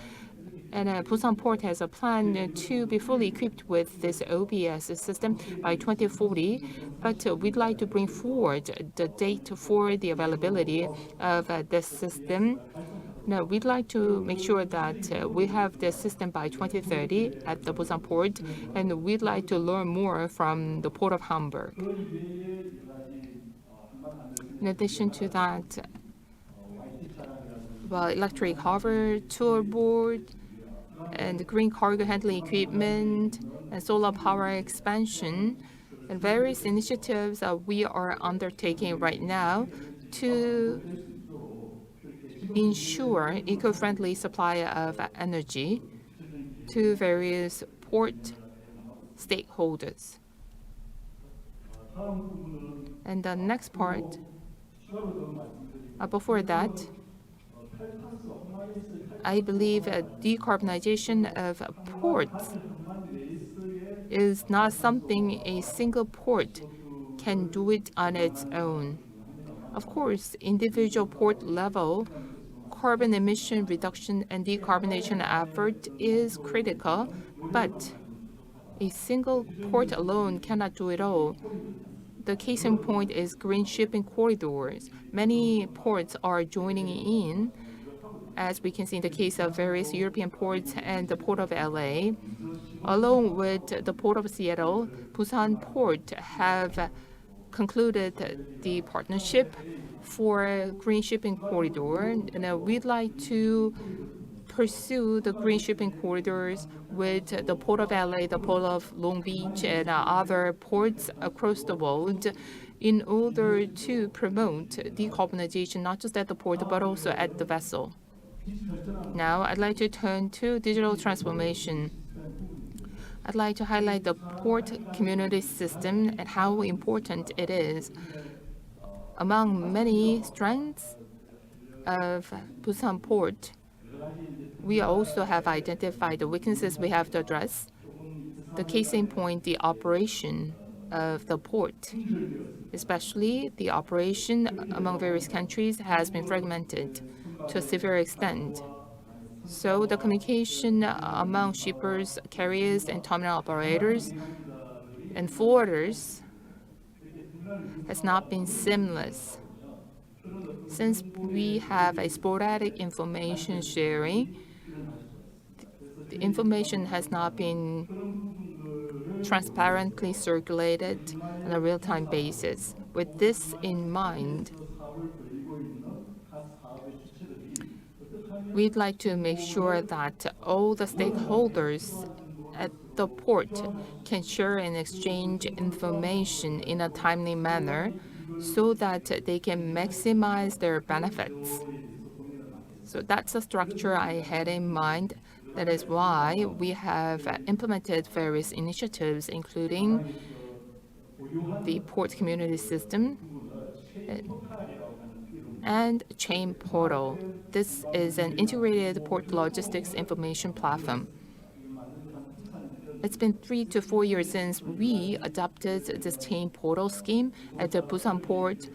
E: And Busan Port has a plan to be fully equipped with this OPS system by 2040, but we'd like to bring forward the date for the availability of this system. Now, we'd like to make sure that we have this system by 2030 at the Busan Port, and we'd like to learn more from the Port of Hamburg. In addition to that, electric hover tour board, and green cargo handling equipment, and solar power expansion, and various initiatives we are undertaking right now to ensure eco-friendly supply of energy to various port stakeholders. And the next part, before that, I believe decarbonization of ports is not something a single port can do it on its own. Of course, individual port level carbon emission reduction and decarbonization effort is critical, but a single port alone cannot do it all. The case in point is green shipping corridors. Many ports are joining in, as we can see in the case of various European ports and the Port of LA. Along with the Port of Seattle, Busan Port have concluded the partnership for green shipping corridor. And we'd like to pursue the green shipping corridors with the Port of LA, the Port of Long Beach, and other ports across the world in order to promote decarbonization, not just at the port, but also at the vessel. Now, I'd like to turn to digital transformation. I'd like to highlight the port community system and how important it is. Among many strengths of Busan Port, we also have identified the weaknesses we have to address. The case in point, the operation of the port, especially the operation among various countries, has been fragmented to a severe extent. So the communication among shippers, carriers, and terminal operators and forwarders has not been seamless. Since we have a sporadic information sharing, the information has not been transparently circulated on a real-time basis. With this in mind, we'd like to make sure that all the stakeholders at the port can share and exchange information in a timely manner so that they can maximize their benefits. So that's the structure I had in mind. That is why we have implemented various initiatives, including the port community system and chain portal. This is an integrated port logistics information platform. It's been 3 to 4 years since we adopted this chain portal scheme at the Busan Port.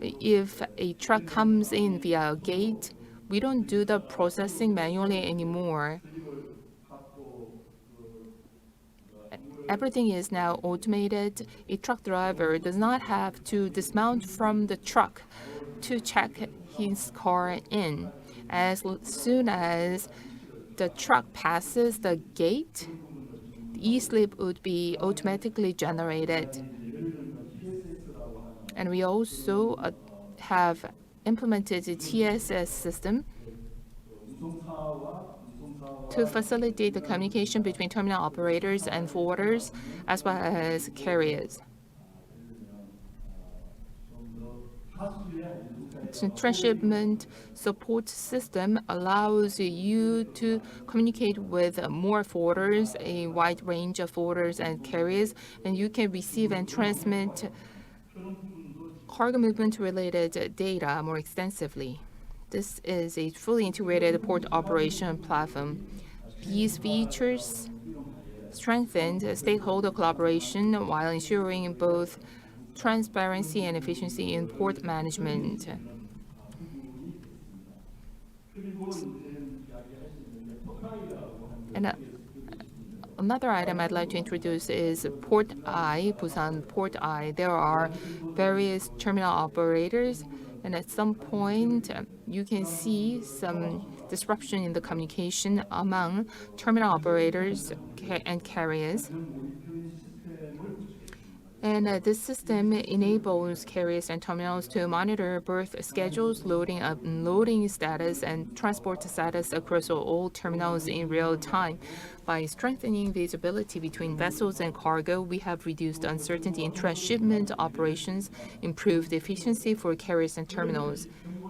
E: If a truck comes in via a gate, we don't do the processing manually anymore. Everything is now automated. A truck driver does not have to dismount from the truck to check his car in. As soon as the truck passes the gate, the e-slip would be automatically generated. And we also have implemented a TSS system to facilitate the communication between terminal operators and forwarders, as well as carriers. The transshipment support system allows you to communicate with more forwarders, a wide range of forwarders and carriers, and you can receive and transmit cargo movement-related data more extensively. This is a fully integrated port operation platform. These features strengthened stakeholder collaboration while ensuring both transparency and efficiency in port management. And another item I'd like to introduce is Port I, Busan Port I. There are various terminal operators, and at some point, you can see some disruption in the communication among terminal operators and carriers. And this system enables carriers and terminals to monitor berth schedules, loading, unloading status, and transport status across all terminals in real time. By strengthening visibility between vessels and cargo, we have reduced uncertainty in transshipment operations, improved efficiency for carriers and terminals,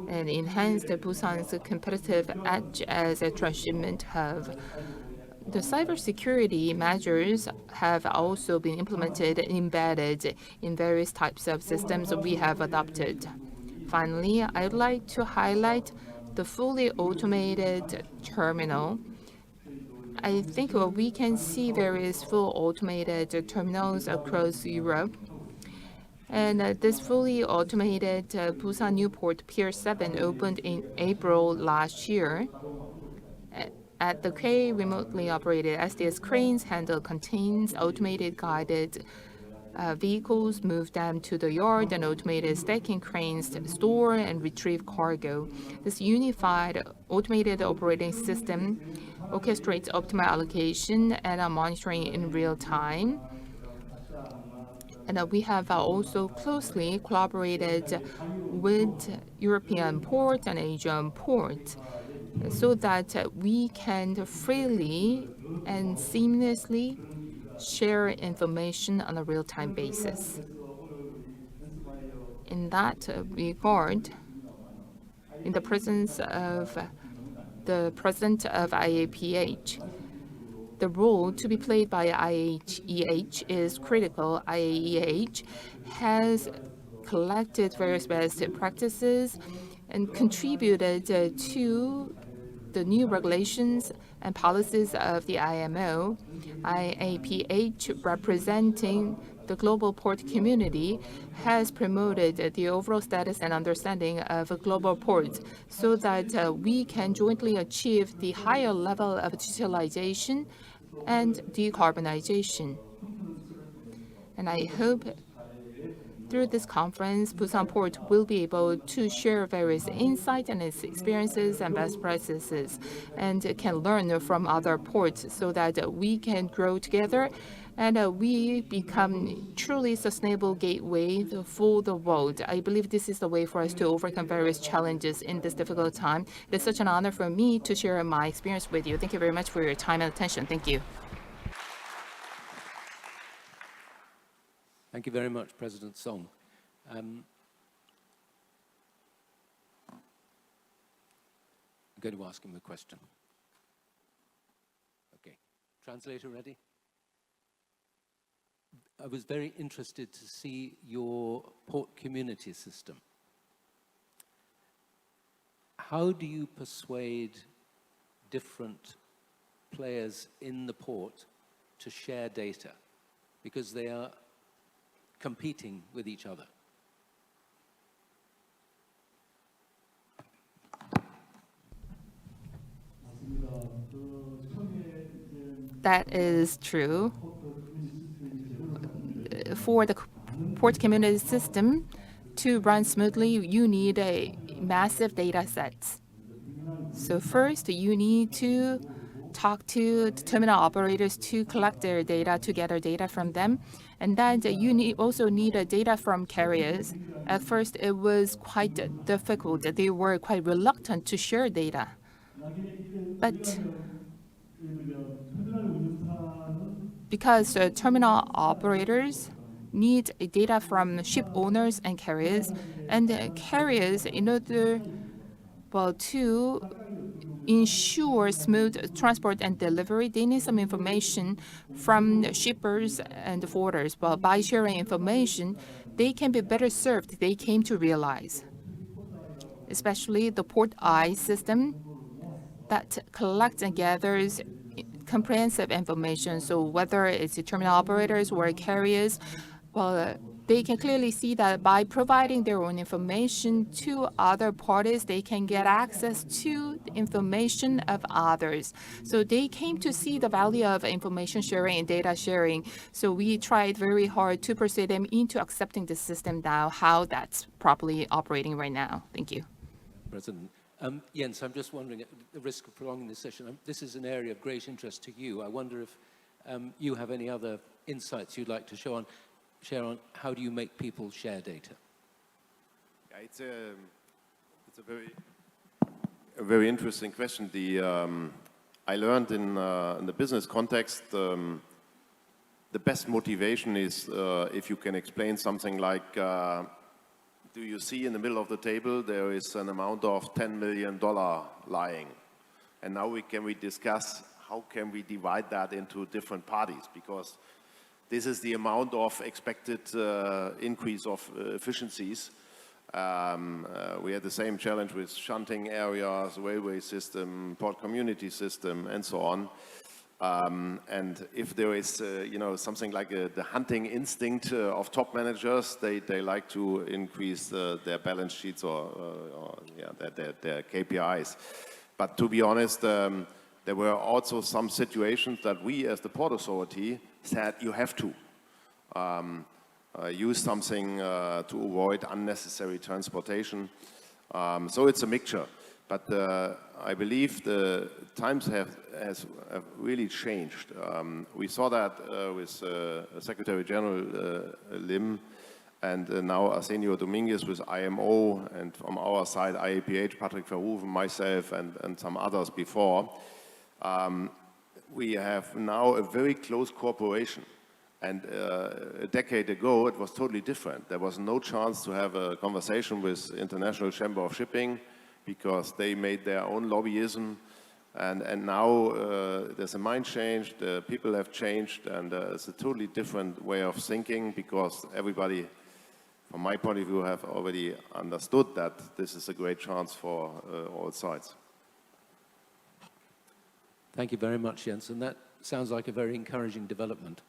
E: and enhanced Busan's competitive edge as a transshipment hub. The cybersecurity measures have also been implemented and embedded in various types of systems we have adopted. Finally, I'd like to highlight the fully automated terminal. I think we can see various full automated terminals across Europe. And this fully automated Busan Newport Pier 7 opened in April last year. At the quay, remotely operated SDS cranes handle contains automated guided vehicles, move them to the yard, and automated stacking cranes store and retrieve cargo. This unified automated operating system orchestrates optimal allocation and monitoring in real time. And we have also closely collaborated with European ports and Asian ports, so that we can freely and seamlessly share information on a real-time basis. In that regard, in the presence of the president of IAPH, the role to be played by IAEH is critical. IAEH has collected various best practices and contributed to the new regulations and policies of the IMO. IAPH, representing the global port community, has promoted the overall status and understanding of global ports so that we can jointly achieve the higher level of digitalization and decarbonization. And I hope through this conference, Busan Port will be able to share various insights and its experiences and best practices, and can learn from other ports so that we can grow together and we become truly sustainable gateway for the world. I believe this is the way for us to overcome various challenges in this difficult time. It is such an honor for me to share my experience with you. Thank you very much for your time and attention. Thank you.
B: Thank you very much, President Song. I'm going to ask him a question. Okay, translator ready? I was very interested to see your port community system. How do you persuade different players in the port to share data? Because they are competing with each other.
E: That is true. For the port community system to run smoothly, you need a massive data sets. So first, you need to talk to the terminal operators to collect their data, to gather data from them. And then you also need data from carriers. At first, it was quite difficult. They were quite reluctant to share data. But because terminal operators need data from ship owners and carriers, and carriers, in order to ensure smooth transport and delivery, they need some information from the shippers and the forwarders. But by sharing information, they can be better served, they came to realize. Especially the Port Eye system that collects and gathers comprehensive information. So whether it's the terminal operators or carriers, they can clearly see that by providing their own information to other parties, they can get access to the information of others. So they came to see the value of information sharing and data sharing. So we tried very hard to persuade them into accepting the system now, how that's properly operating right now. Thank you.
B: President. Jens, I'm just wondering, at the risk of prolonging this session, this is an area of great interest to you. I wonder if you have any other insights you'd like to share on how do you make people share data?
C: Yeah, it's a very interesting question. I learned in the business context, the best motivation is if you can explain something like, do you see in the middle of the table there is an amount of $10 million lying, and now we discuss how can we divide that into different parties, because this is the amount of expected increase of efficiencies. We had the same challenge with shunting areas, railway system, port community system, and so on. And if there is, something like the hunting instinct of top managers, they like to increase their balance sheets or their KPIs. But to be honest, there were also some situations that we, as the Port Authority, said you have to use something to avoid unnecessary transportation. So it's a mixture. But I believe the times have really changed. We saw that with Secretary General Lim, and now Arsenio Dominguez with IMO, and from our side IAPH, Patrick Verhoeven, myself, and some others before. We have now a very close cooperation. And a decade ago, it was totally different. There was no chance to have a conversation with International Chamber of Shipping because they made their own lobbyism. And now there's a mind change, the people have changed, and it's a totally different way of thinking because everybody, from my point of view, have already understood that this is a great chance for all sides.
B: Thank you very much, Jens, and that sounds like a very encouraging development.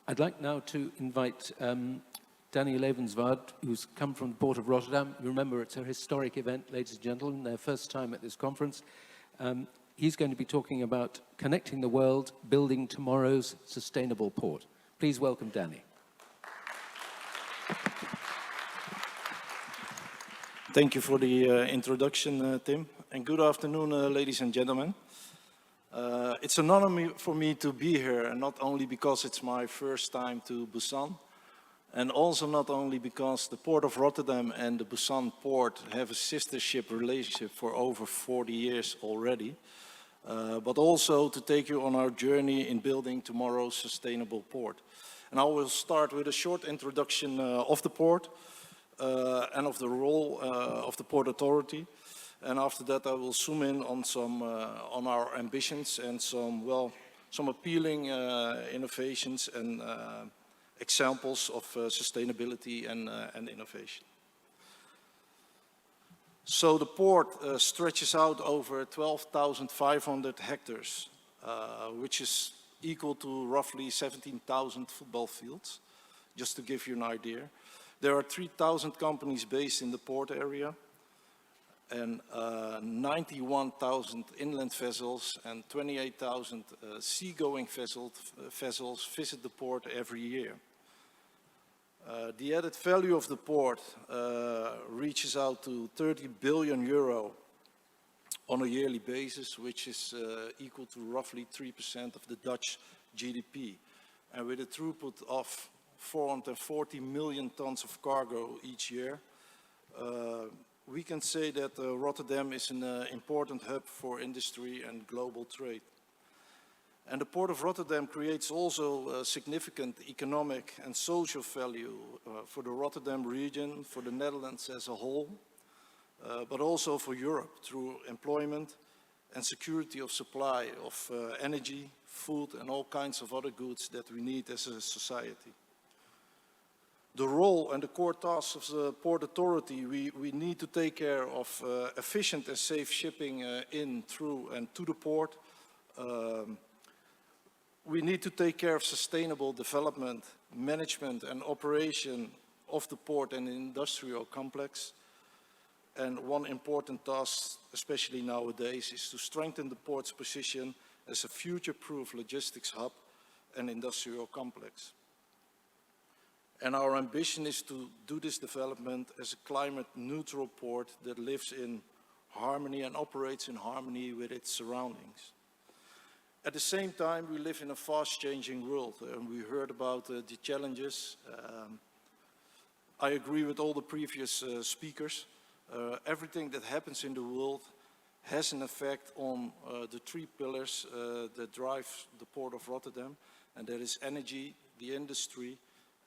B: I'd like now to invite Danny Levenswaard, who's come from the Port of Rotterdam. Remember, it's a historic event, ladies and gentlemen, their first time at this conference. He's going to be talking about connecting the world, building tomorrow's sustainable port. Please welcome Danny.
F: Thank you for the introduction, Tim, and good afternoon, ladies and gentlemen. It's an honor for me to be here, and not only because it's my first time to Busan, and also not only because the Port of Rotterdam and the Busan port have a sistership relationship for over 40 years already, but also to take you on our journey in building tomorrow's sustainable port. And I will start with a short introduction of the port and of the role of the Port Authority. And after that, I will zoom in on some on our ambitions and some appealing innovations and examples of sustainability and innovation. So the port stretches out over 12,500 hectares, which is equal to roughly 17,000 football fields, just to give you an idea. There are 3,000 companies based in the port area, and 91,000 inland vessels and 28,000 seagoing vessels visit the port every year. The added value of the port reaches out to 30 billion euro on a yearly basis, which is equal to roughly 3% of the Dutch GDP. And with a throughput of 440 million tons of cargo each year, we can say that Rotterdam is an important hub for industry and global trade. And the Port of Rotterdam creates also significant economic and social value for the Rotterdam region, for the Netherlands as a whole, but also for Europe through employment and security of supply of energy, food and all kinds of other goods that we need as a society. The role and the core tasks of the Port Authority, we need to take care of efficient and safe shipping in, through and to the port. We need to take care of sustainable development, management and operation of the port and industrial complex. And one important task, especially nowadays, is to strengthen the port's position as a future-proof logistics hub and industrial complex. And our ambition is to do this development as a climate-neutral port that lives in harmony and operates in harmony with its surroundings. At the same time, we live in a fast-changing world, and we heard about the challenges. I agree with all the previous speakers. Everything that happens in the world has an effect on the three pillars that drive the Port of Rotterdam, and that is energy, the industry,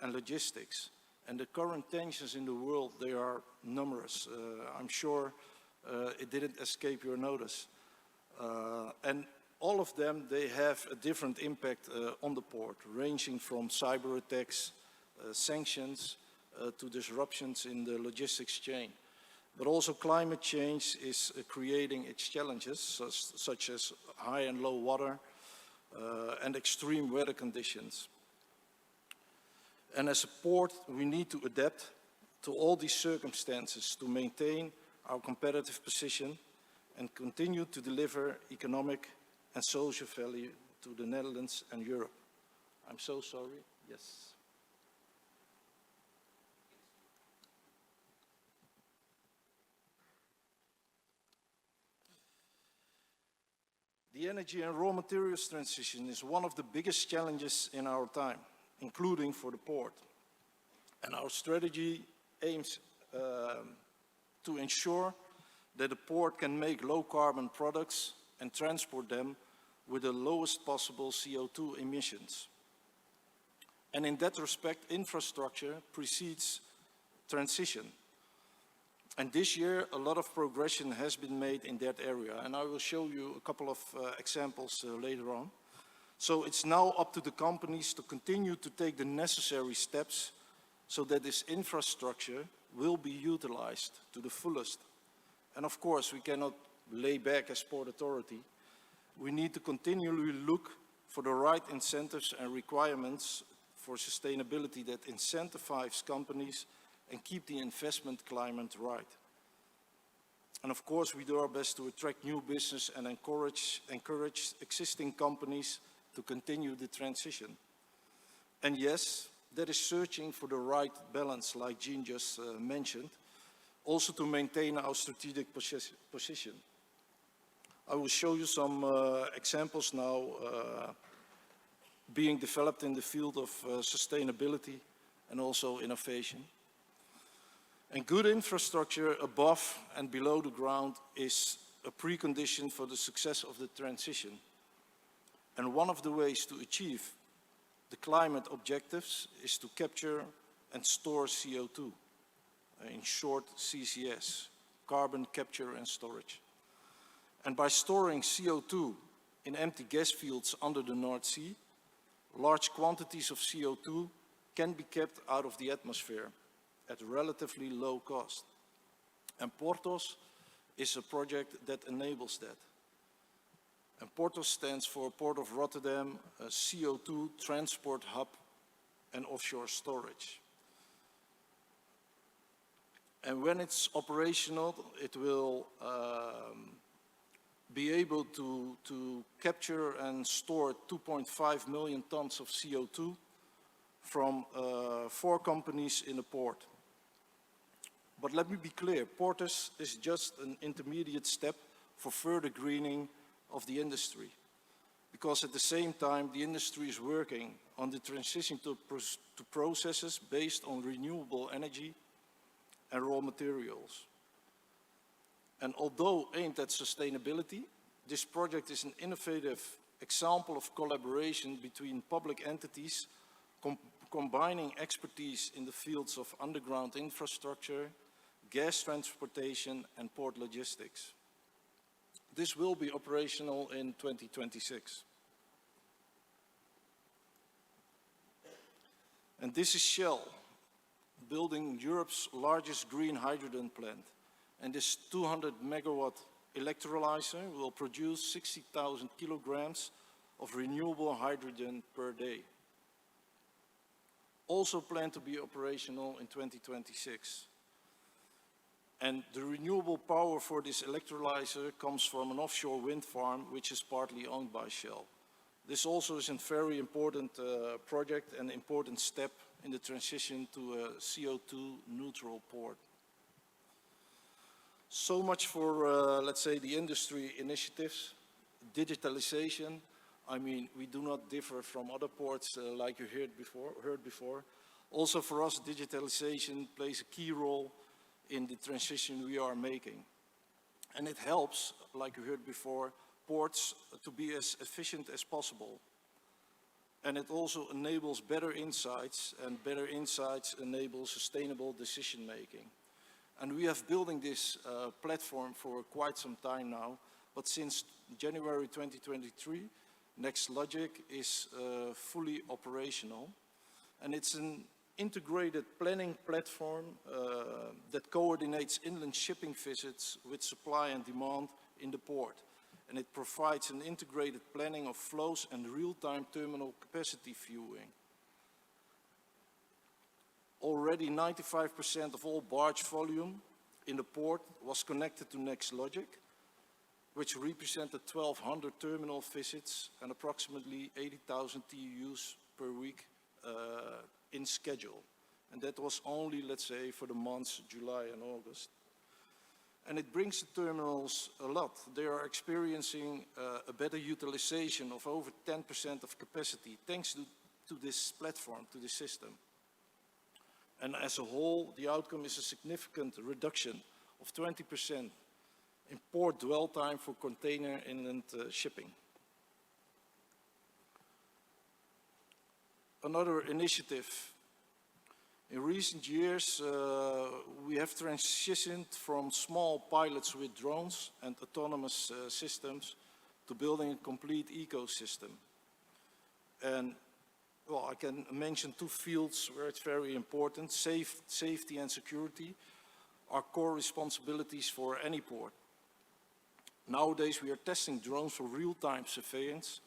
F: and logistics. And the current tensions in the world, they are numerous. I'm sure it didn't escape your notice. And all of them, they have a different impact on the port, ranging from cyber attacks, sanctions, to disruptions in the logistics chain. But also climate change is creating its challenges, such as high and low water and extreme weather conditions. And as a port, we need to adapt to all these circumstances to maintain our competitive position and continue to deliver economic and social value to the Netherlands and Europe. I'm so sorry. Yes. The energy and raw materials transition is one of the biggest challenges in our time, including for the port. And our strategy aims to ensure that the port can make low-carbon products and transport them with the lowest possible CO2 emissions. And in that respect, infrastructure precedes transition. And this year, a lot of progression has been made in that area, and I will show you a couple of examples later on. So it's now up to the companies to continue to take the necessary steps so that this infrastructure will be utilized to the fullest. And of course, we cannot lay back as Port Authority. We need to continually look for the right incentives and requirements for sustainability that incentivize companies and keep the investment climate right. And of course, we do our best to attract new business and encourage existing companies to continue the transition. And yes, that is searching for the right balance, like Jean just mentioned, also to maintain our strategic position. I will show you some examples now being developed in the field of sustainability and also innovation. And good infrastructure above and below the ground is a precondition for the success of the transition. And one of the ways to achieve the climate objectives is to capture and store CO2, in short CCS, carbon capture and storage. And by storing CO2 in empty gas fields under the North Sea, large quantities of CO2 can be kept out of the atmosphere at relatively low cost. And Portos is a project that enables that. And Portos stands for Port of Rotterdam, a CO2 transport hub and offshore storage. And when it's operational, it will be able to capture and store 2.5 million tons of CO2 from 4 companies in the port. But let me be clear, Portos is just an intermediate step for further greening of the industry. Because at the same time, the industry is working on the transition to processes based on renewable energy and raw materials. And although aimed at sustainability, this project is an innovative example of collaboration between public entities combining expertise in the fields of underground infrastructure, gas transportation, and port logistics. This will be operational in 2026. And this is Shell, building Europe's largest green hydrogen plant. And this 200 megawatt electrolyzer will produce 60,000 kilograms of renewable hydrogen per day. Also planned to be operational in 2026. And the renewable power for this electrolyzer comes from an offshore wind farm, which is partly owned by Shell. This also is a very important project and important step in the transition to a CO2 neutral port. So much for, let's say, the industry initiatives. Digitalization, I mean, we do not differ from other ports like you heard before. Also for us, digitalization plays a key role in the transition we are making. And it helps, like you heard before, ports to be as efficient as possible. And it also enables better insights, and better insights enable sustainable decision making. And we have building this platform for quite some time now, but since January 2023, NextLogic is fully operational. And it's an integrated planning platform that coordinates inland shipping visits with supply and demand in the port. And it provides an integrated planning of flows and real-time terminal capacity viewing. Already 95% of all barge volume in the port was connected to NextLogic, which represented 1,200 terminal visits and approximately 80,000 TEUs per week in schedule. And that was only, let's say, for the months July and August. And it brings the terminals a lot. They are experiencing a better utilization of over 10% of capacity thanks to this platform, to this system. And as a whole, the outcome is a significant reduction of 20% in port dwell time for container inland shipping. Another initiative. In recent years, we have transitioned from small pilots with drones and autonomous systems to building a complete ecosystem. And well, I can mention two fields where it's very important. Safety and security are core responsibilities for any port. Nowadays, we are testing drones for real-time surveillance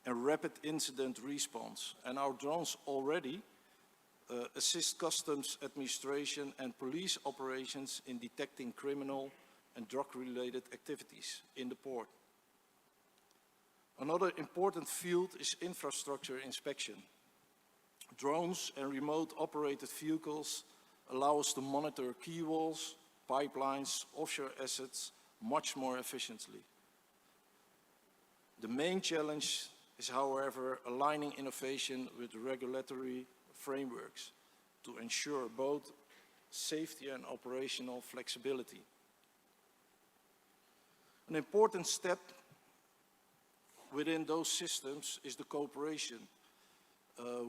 F: and rapid incident response. And our drones already assist customs administration and police operations in detecting criminal and drug-related activities in the port. Another important field is infrastructure inspection. Drones and remote operated vehicles allow us to monitor quay walls, pipelines, offshore assets much more efficiently. The main challenge is, however, aligning innovation with regulatory frameworks to ensure both safety and operational flexibility. An important step within those systems is the cooperation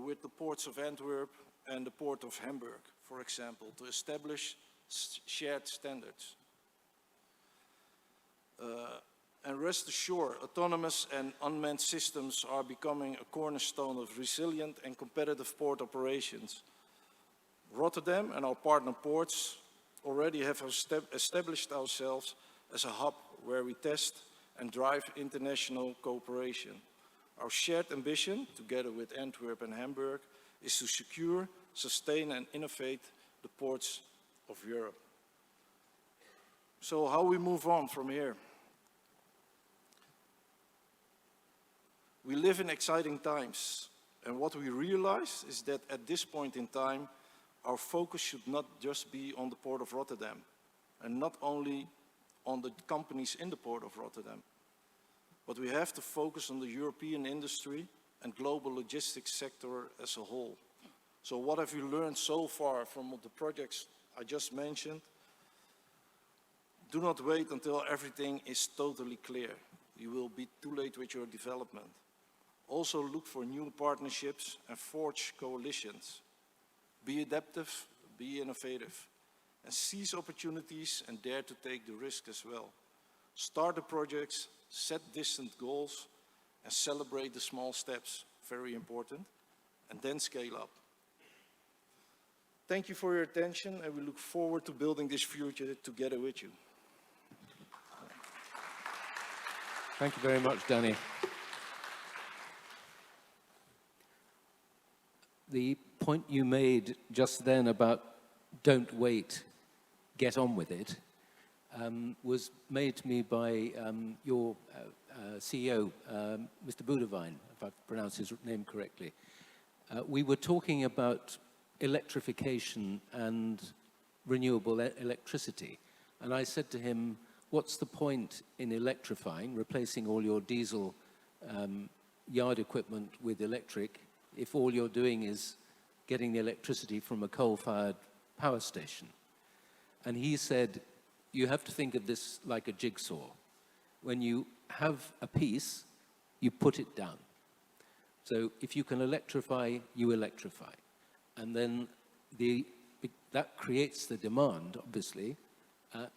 F: with the Ports of Antwerp and the Port of Hamburg, for example, to establish shared standards. And rest assured, autonomous and unmanned systems are becoming a cornerstone of resilient and competitive port operations. Rotterdam and our partner ports already have established ourselves as a hub where we test and drive international cooperation. Our shared ambition, together with Antwerp and Hamburg, is to secure, sustain and innovate the ports of Europe. So how we move on from here? We live in exciting times, and what we realize is that at this point in time, our focus should not just be on the Port of Rotterdam, and not only on the companies in the Port of Rotterdam. But we have to focus on the European industry and global logistics sector as a whole. So what have you learned so far from the projects I just mentioned? Do not wait until everything is totally clear. You will be too late with your development. Also look for new partnerships and forge coalitions. Be adaptive, be innovative, and seize opportunities and dare to take the risk as well. Start the projects, set distant goals, and celebrate the small steps, very important, and then scale up. Thank you for your attention, and we look forward to building this future together with you.
B: Thank you very much, Danny. The point you made just then about don't wait, get on with it, was made to me by your CEO, Mr. Boudewijn, if I've pronounced his name correctly. We were talking about electrification and renewable electricity, and I said to him, what's the point in electrifying, replacing all your diesel yard equipment with electric, if all you're doing is getting the electricity from a coal-fired power station? And he said, you have to think of this like a jigsaw. When you have a piece, you put it down. So if you can electrify, you electrify. And then that creates the demand, obviously,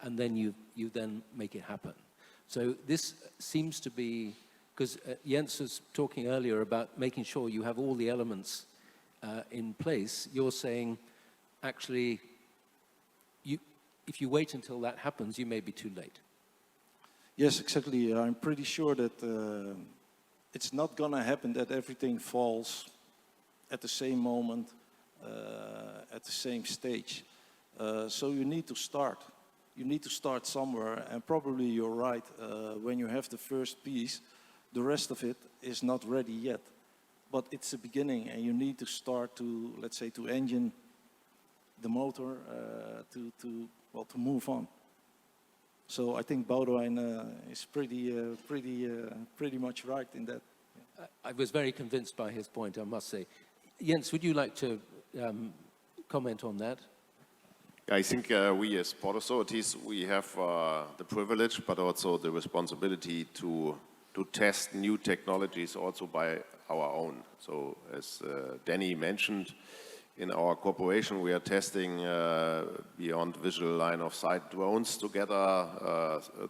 B: and then you then make it happen. So this seems to be, because Jens was talking earlier about making sure you have all the elements in place. You're saying, actually, if you wait until that happens, you may be too late.
F: Yes, exactly. I'm pretty sure that it's not going to happen that everything falls at the same moment, at the same stage. So you need to start. You need to start somewhere, and probably you're right. When you have the first piece, the rest of it is not ready yet. But it's a beginning, and you need to start to, let's say, to engine the motor to move on. So I think Boudewijn is pretty much right in that.
B: I was very convinced by his point, I must say. Jens, would you like to comment on that?
C: I think we as port authorities, we have the privilege, but also the responsibility to test new technologies also by our own. So as Danny mentioned, in our corporation, we are testing beyond visual line of sight drones together,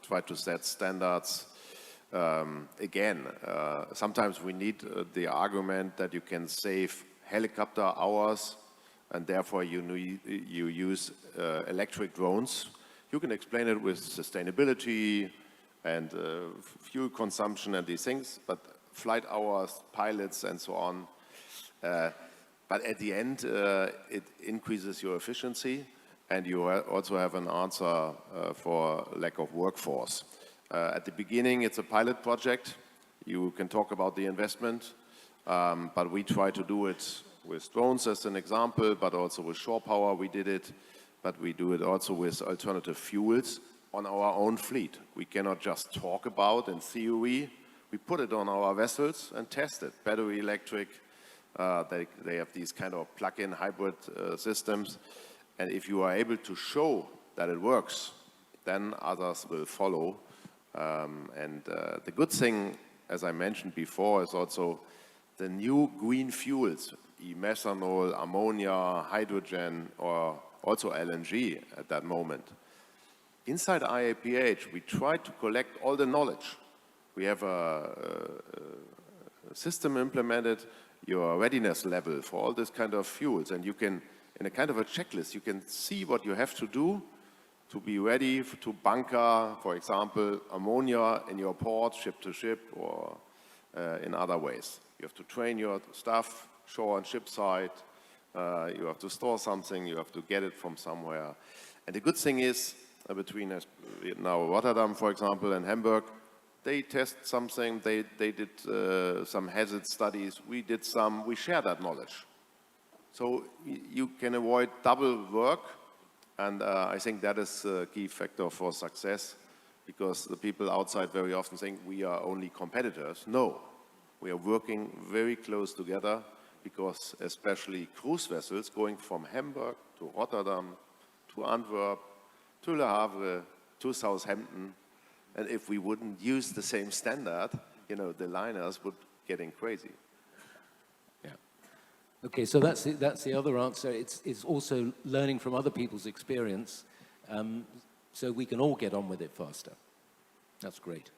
C: try to set standards. Again, sometimes we need the argument that you can save helicopter hours, and therefore you use electric drones. You can explain it with sustainability and fuel consumption and these things, but flight hours, pilots, and so on. But at the end, it increases your efficiency, and you also have an answer for lack of workforce. At the beginning, it's a pilot project. You can talk about the investment, but we try to do it with drones as an example, but also with shore power we did it, but we do it also with alternative fuels on our own fleet. We cannot just talk about in theory. We put it on our vessels and test it. Battery electric, they have these kind of plug-in hybrid systems. And if you are able to show that it works, then others will follow. The good thing, as I mentioned before, is also the new green fuels, methanol, ammonia, hydrogen, or also LNG at that moment. Inside IAPH, we try to collect all the knowledge. We have a system implemented, your readiness level for all this kind of fuels, and you can, in a kind of a checklist, you can see what you have to do to be ready to bunker, for example, ammonia in your port, ship to ship, or in other ways. You have to train your staff, shore and ship side, you have to store something, you have to get it from somewhere. And the good thing is, between now Rotterdam, for example, and Hamburg, they test something, they did some hazard studies, we did some, we share that knowledge. So you can avoid double work, and I think that is a key factor for success. because the people outside very often think we are only competitors. No, we are working very close together because especially cruise vessels going from Hamburg to Rotterdam, to Antwerp, to Le Havre, to Southampton, and if we wouldn't use the same standard, you know, the liners would getting crazy.
B: Yeah. Okay, so that's the other answer. It's also learning from other people's experience, so we can all get on with it faster. That's great.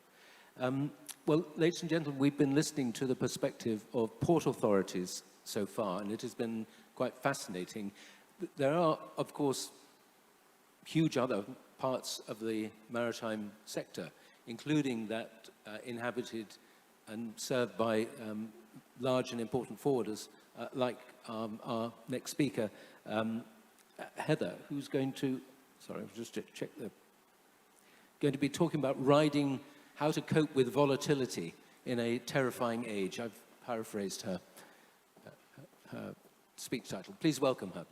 B: Well, ladies and gentlemen, we've been listening to the perspective of port authorities so far, and it has been quite fascinating. There are, of course, huge other parts of the maritime sector, including that inhabited and served by large and important forwarders, like our next speaker, Heather, who's going to, sorry, I'll just check going to be talking about riding, how to cope with volatility in a terrifying age. I've paraphrased her speech title. Please welcome her.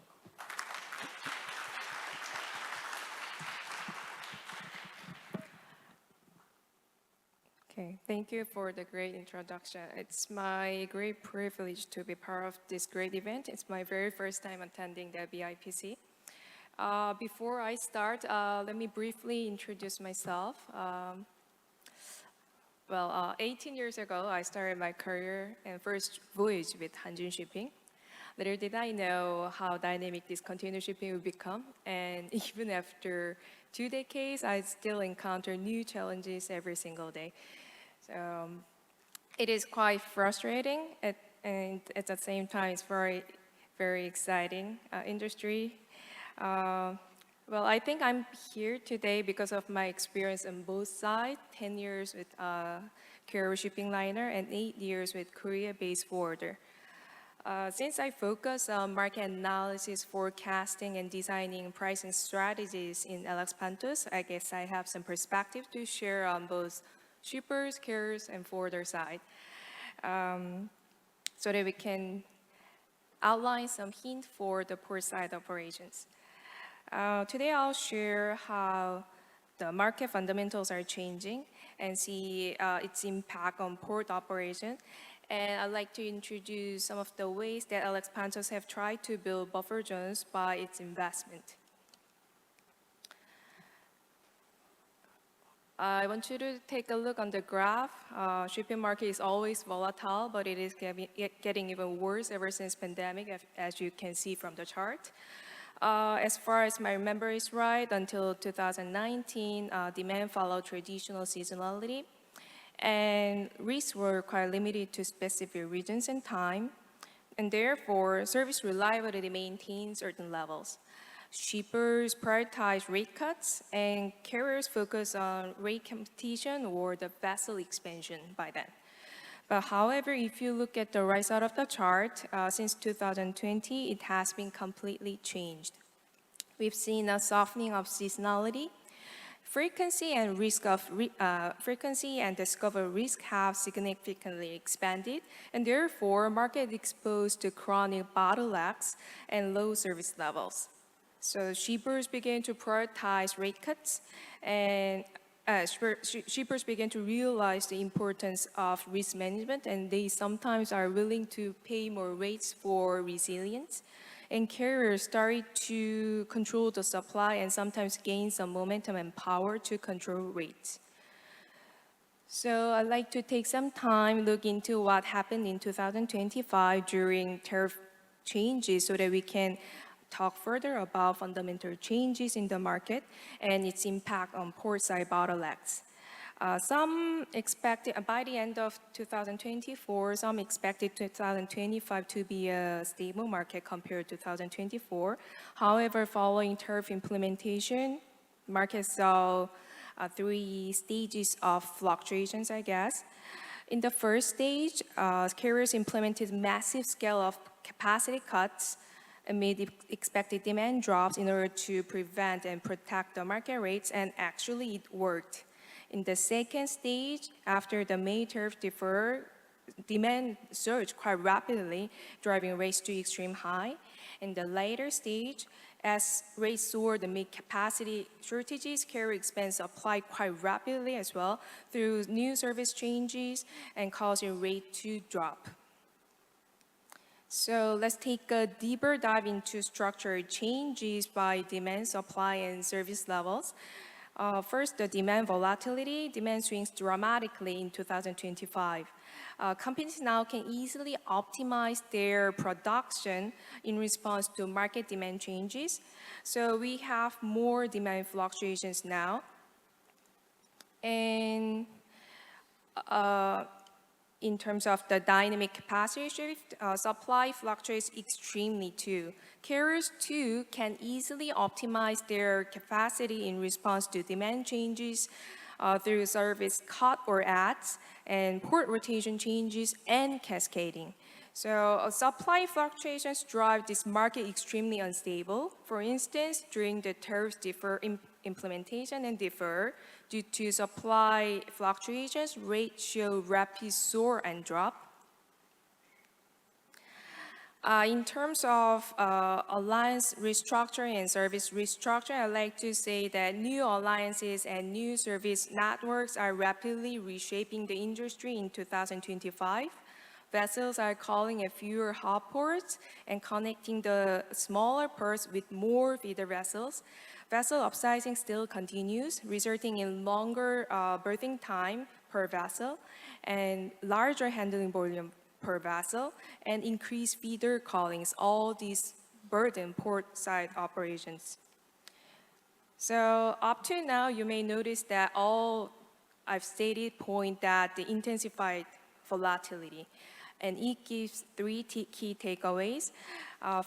G: Okay, thank you for the great introduction. It's my great privilege to be part of this great event. It's my very first time attending the BIPC. Before I start, let me briefly introduce myself. 18 years ago, I started my career and first voyage with Hanjin Shipping. Little did I know how dynamic this container shipping would become, and even after 2 decades, I still encounter new challenges every single day. So it is quite frustrating, and at the same time, it's very, very exciting industry. I think I'm here today because of my experience on both sides, 10 years with carrier shipping liner and 8 years with Korea-based forwarder. Since I focus on market analysis, forecasting, and designing pricing strategies in LX Pantos, I guess I have some perspective to share on both shippers, carriers, and forwarder side, so that we can outline some hint for the port side operations. Today I'll share how the market fundamentals are changing and see its impact on port operation. And I'd like to introduce some of the ways that LX Pantos have tried to build buffer zones by its investment. I want you to take a look on the graph. Shipping market is always volatile, but it is getting even worse ever since pandemic, as you can see from the chart. As far as my memory is right, until 2019, demand followed traditional seasonality, and risks were quite limited to specific regions and time, and therefore service reliability maintained certain levels. Shippers prioritize rate cuts, and carriers focus on rate competition or the vessel expansion by then. But however, if you look at the right side of the chart, since 2020, it has been completely changed. We've seen a softening of seasonality. Frequency and the scope of risk have significantly expanded, and therefore market exposed to chronic bottlenecks and low service levels. So shippers began to prioritize rate cuts, and shippers began to realize the importance of risk management, and they sometimes are willing to pay more rates for resilience. And carriers started to control the supply and sometimes gain some momentum and power to control rates. So I'd like to take some time, look into what happened in 2025 during tariff changes so that we can talk further about fundamental changes in the market and its impact on port side bottlenecks. Some expected, by the end of 2024, some expected 2025 to be a stable market compared to 2024. However, following tariff implementation, market saw 3 stages of fluctuations, I guess. In the first stage, carriers implemented massive scale of capacity cuts amid expected demand drops in order to prevent and protect the market rates, and actually it worked. In the second stage, after the May tariff deferred, demand surged quite rapidly, driving rates to extreme high. In the later stage, As rates soared amid capacity shortages, carrier expense applied quite rapidly as well through new service changes and causing rate to drop. So let's take a deeper dive into structural changes by demand, supply, and service levels. First, the demand volatility. Demand swings dramatically in 2025. Companies now can easily optimize their production in response to market demand changes. So we have more demand fluctuations now. And in terms of the dynamic capacity shift, supply fluctuates extremely too. Carriers too can easily optimize their capacity in response to demand changes through service cut or adds and port rotation changes and cascading. So supply fluctuations drive this market extremely unstable. For instance, during the tariffs implementation and defer, due to supply fluctuations, rates show rapid soar and drop. In terms of alliance restructuring and service restructuring, I'd like to say that new alliances and new service networks are rapidly reshaping the industry in 2025. Vessels are calling at fewer hub ports and connecting the smaller ports with more feeder vessels. Vessel upsizing still continues, resulting in longer berthing time per vessel and larger handling volume per vessel and increased feeder callings. All these burden port-side operations. So up to now, you may notice that all I've stated point at the intensified volatility. And it gives three key takeaways.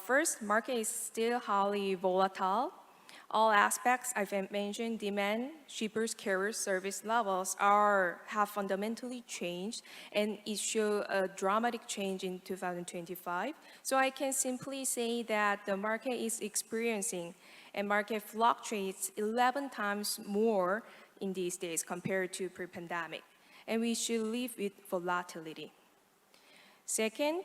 G: First, market is still highly volatile. All aspects I've mentioned, demand, shippers, carriers, service levels have fundamentally changed, and it showed a dramatic change in 2025. So I can simply say that the market is experiencing, and market fluctuates 11 times more in these days compared to pre-pandemic, and we should live with volatility. Second,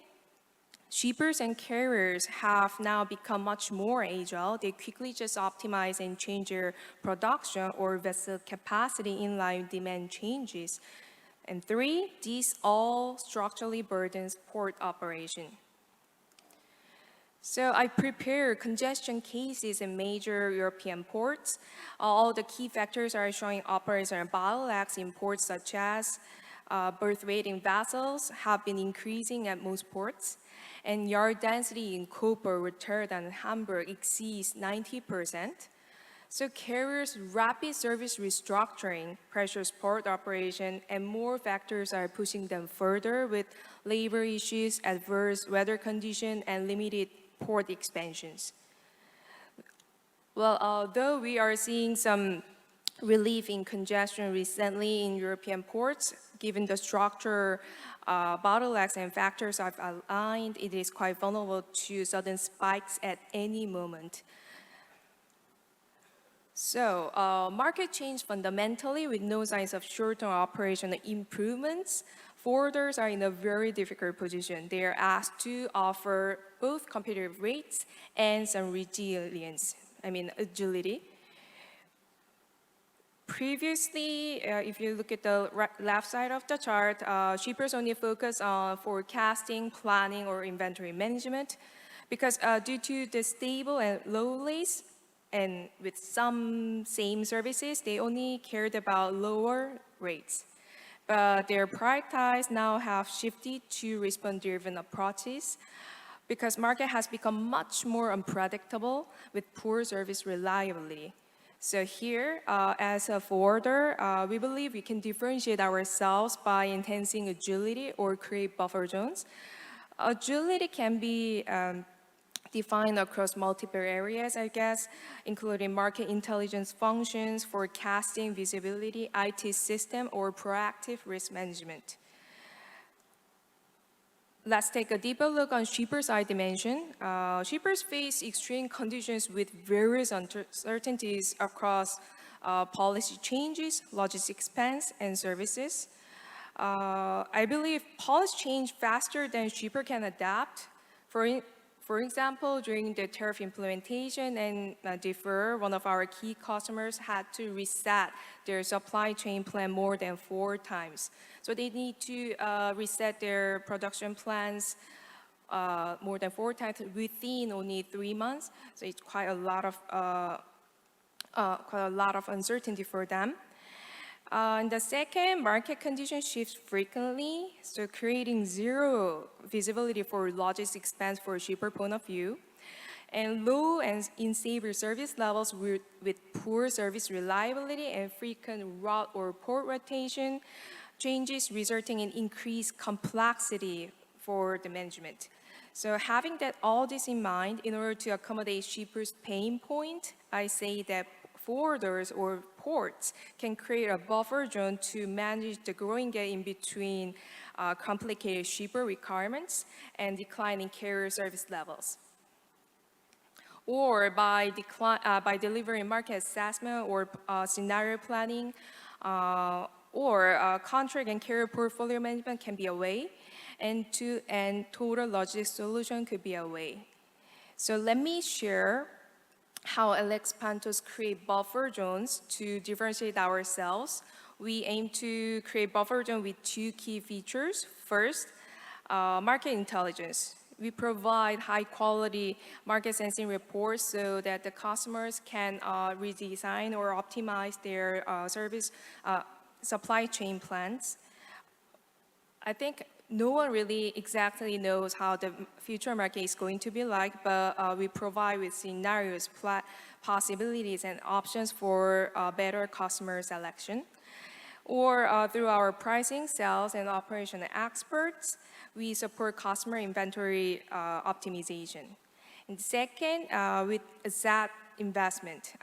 G: shippers and carriers have now become much more agile. They quickly just optimize and change their production or vessel capacity in line with demand changes. And three, these all structurally burdens port operation. So I prepared congestion cases in major European ports. All the key factors are showing operational bottlenecks in ports such as berth weight in vessels have been increasing at most ports, and yard density in Koper, Rotterdam, and Hamburg exceeds 90%. So carriers' rapid service restructuring pressures port operation, and more factors are pushing them further with labor issues, adverse weather conditions, and limited port expansions. Well, although we are seeing some relief in congestion recently in European ports, given the structure bottlenecks and factors I've outlined, it is quite vulnerable to sudden spikes at any moment. So, market change fundamentally with no signs of short-term operational improvements. Forwarders are in a very difficult position. They are asked to offer both competitive rates and some resilience, agility. Previously, if you look at the left side of the chart, shippers only focus on forecasting, planning, or inventory management, because due to the stable and low rates, and with some same services, they only cared about lower rates. But their priorities now have shifted to response-driven approaches, because market has become much more unpredictable with poor service reliability. So here, as a forwarder, we believe we can differentiate ourselves by enhancing agility or create buffer zones. Agility can be defined across multiple areas, I guess, including market intelligence functions, forecasting, visibility, IT system, or proactive risk management. Let's take a deeper look on shipper side dimension. Shippers face extreme conditions with various uncertainties across policy changes, logistics expense, and services. I believe policy change faster than shipper can adapt. For example, during the tariff implementation and defer, one of our key customers had to reset their supply chain plan more than 4 times. So they need to reset their production plans more than 4 times within only 3 months. So it's quite a lot of uncertainty for them. And the second, market conditions shift frequently, so creating zero visibility for logistics expense for a shipper point of view, and low and unstable service levels with poor service reliability and frequent route or port rotation changes, resulting in increased complexity for the management. So having all this in mind, in order to accommodate shippers' pain point, I say that forwarders or ports can create a buffer zone to manage the growing gap in between complicated shipper requirements and declining carrier service levels. Or by delivering market assessment or scenario planning, or contract and carrier portfolio management can be a way, and total logistics solution could be a way. So let me share how LX Pantos create buffer zones to differentiate ourselves. We aim to create buffer zone with 2 key features. First, market intelligence. We provide high-quality market sensing reports so that the customers can redesign or optimize their supply chain plans. I think no one really exactly knows how the future market is going to be like, but we provide with scenarios, possibilities, and options for better customer selection. Or through our pricing, sales, and operation experts, we support customer inventory optimization. And second, with asset investment.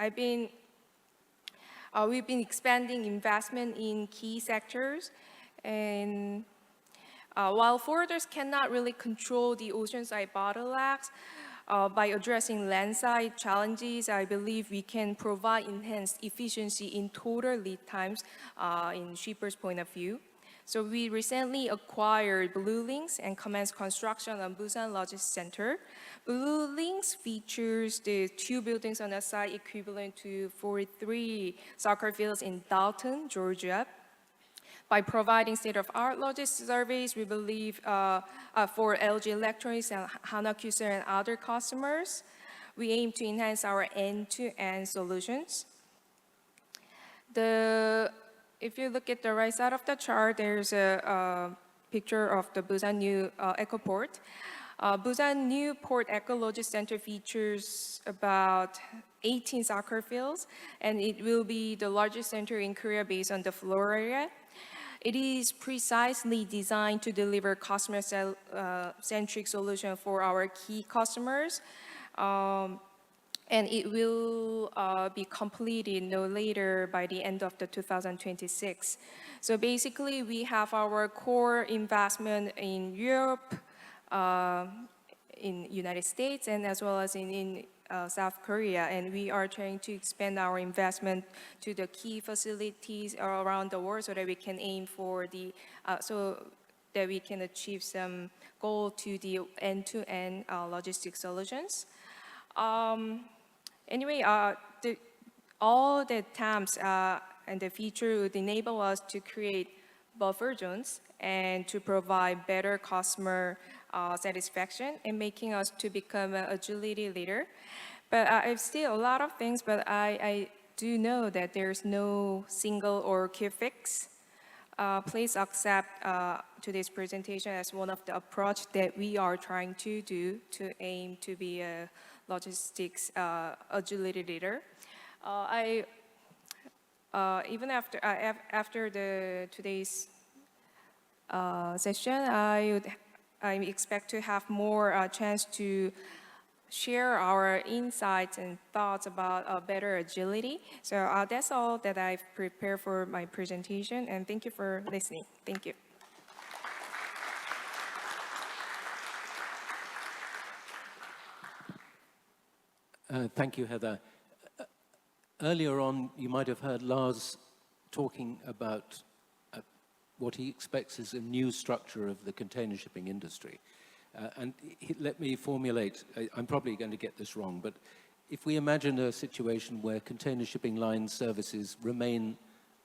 G: We've been expanding investment in key sectors, and while forwarders cannot really control the ocean-side bottlenecks, by addressing land-side challenges, I believe we can provide enhanced efficiency in total lead times in shippers' point of view. So we recently acquired Blue Links and commenced construction on Busan Logistics Center. Blue Links features the 2 buildings on the site equivalent to 43 soccer fields in Dalton, Georgia. By providing state-of-art logistics service, we believe for LG Electronics and Hanakusa and other customers, we aim to enhance our end-to-end solutions. If you look at the right side of the chart, there's a picture of the Busan New Eco Port. Busan New Port Eco Logistics Center features about 18 soccer fields, and it will be the largest center in Korea based on the floor area. It is precisely designed to deliver customer-centric solution for our key customers, and it will be completed no later by the end of 2026. So basically, we have our core investment in Europe, in United States, and as well as in South Korea, and we are trying to expand our investment to the key facilities around the world so that we can aim for so that we can achieve some goal to the end-to-end logistics solutions. Anyway, all the attempts and the feature would enable us to create buffer zones and to provide better customer satisfaction and making us to become an agility leader. But I've seen a lot of things, but I do know that there's no single or quick fix. Please accept today's presentation as one of the approach that we are trying to do to aim to be a logistics agility leader. Even after today's session, I expect to have more chance to share our insights and thoughts about better agility. So that's all that I've prepared for my presentation, and thank you for listening. Thank you.
B: Thank you, Heather. Earlier on, you might have heard Lars talking about what he expects is a new structure of the container shipping industry. Let me formulate, I'm probably going to get this wrong, but if we imagine a situation where container shipping line services remain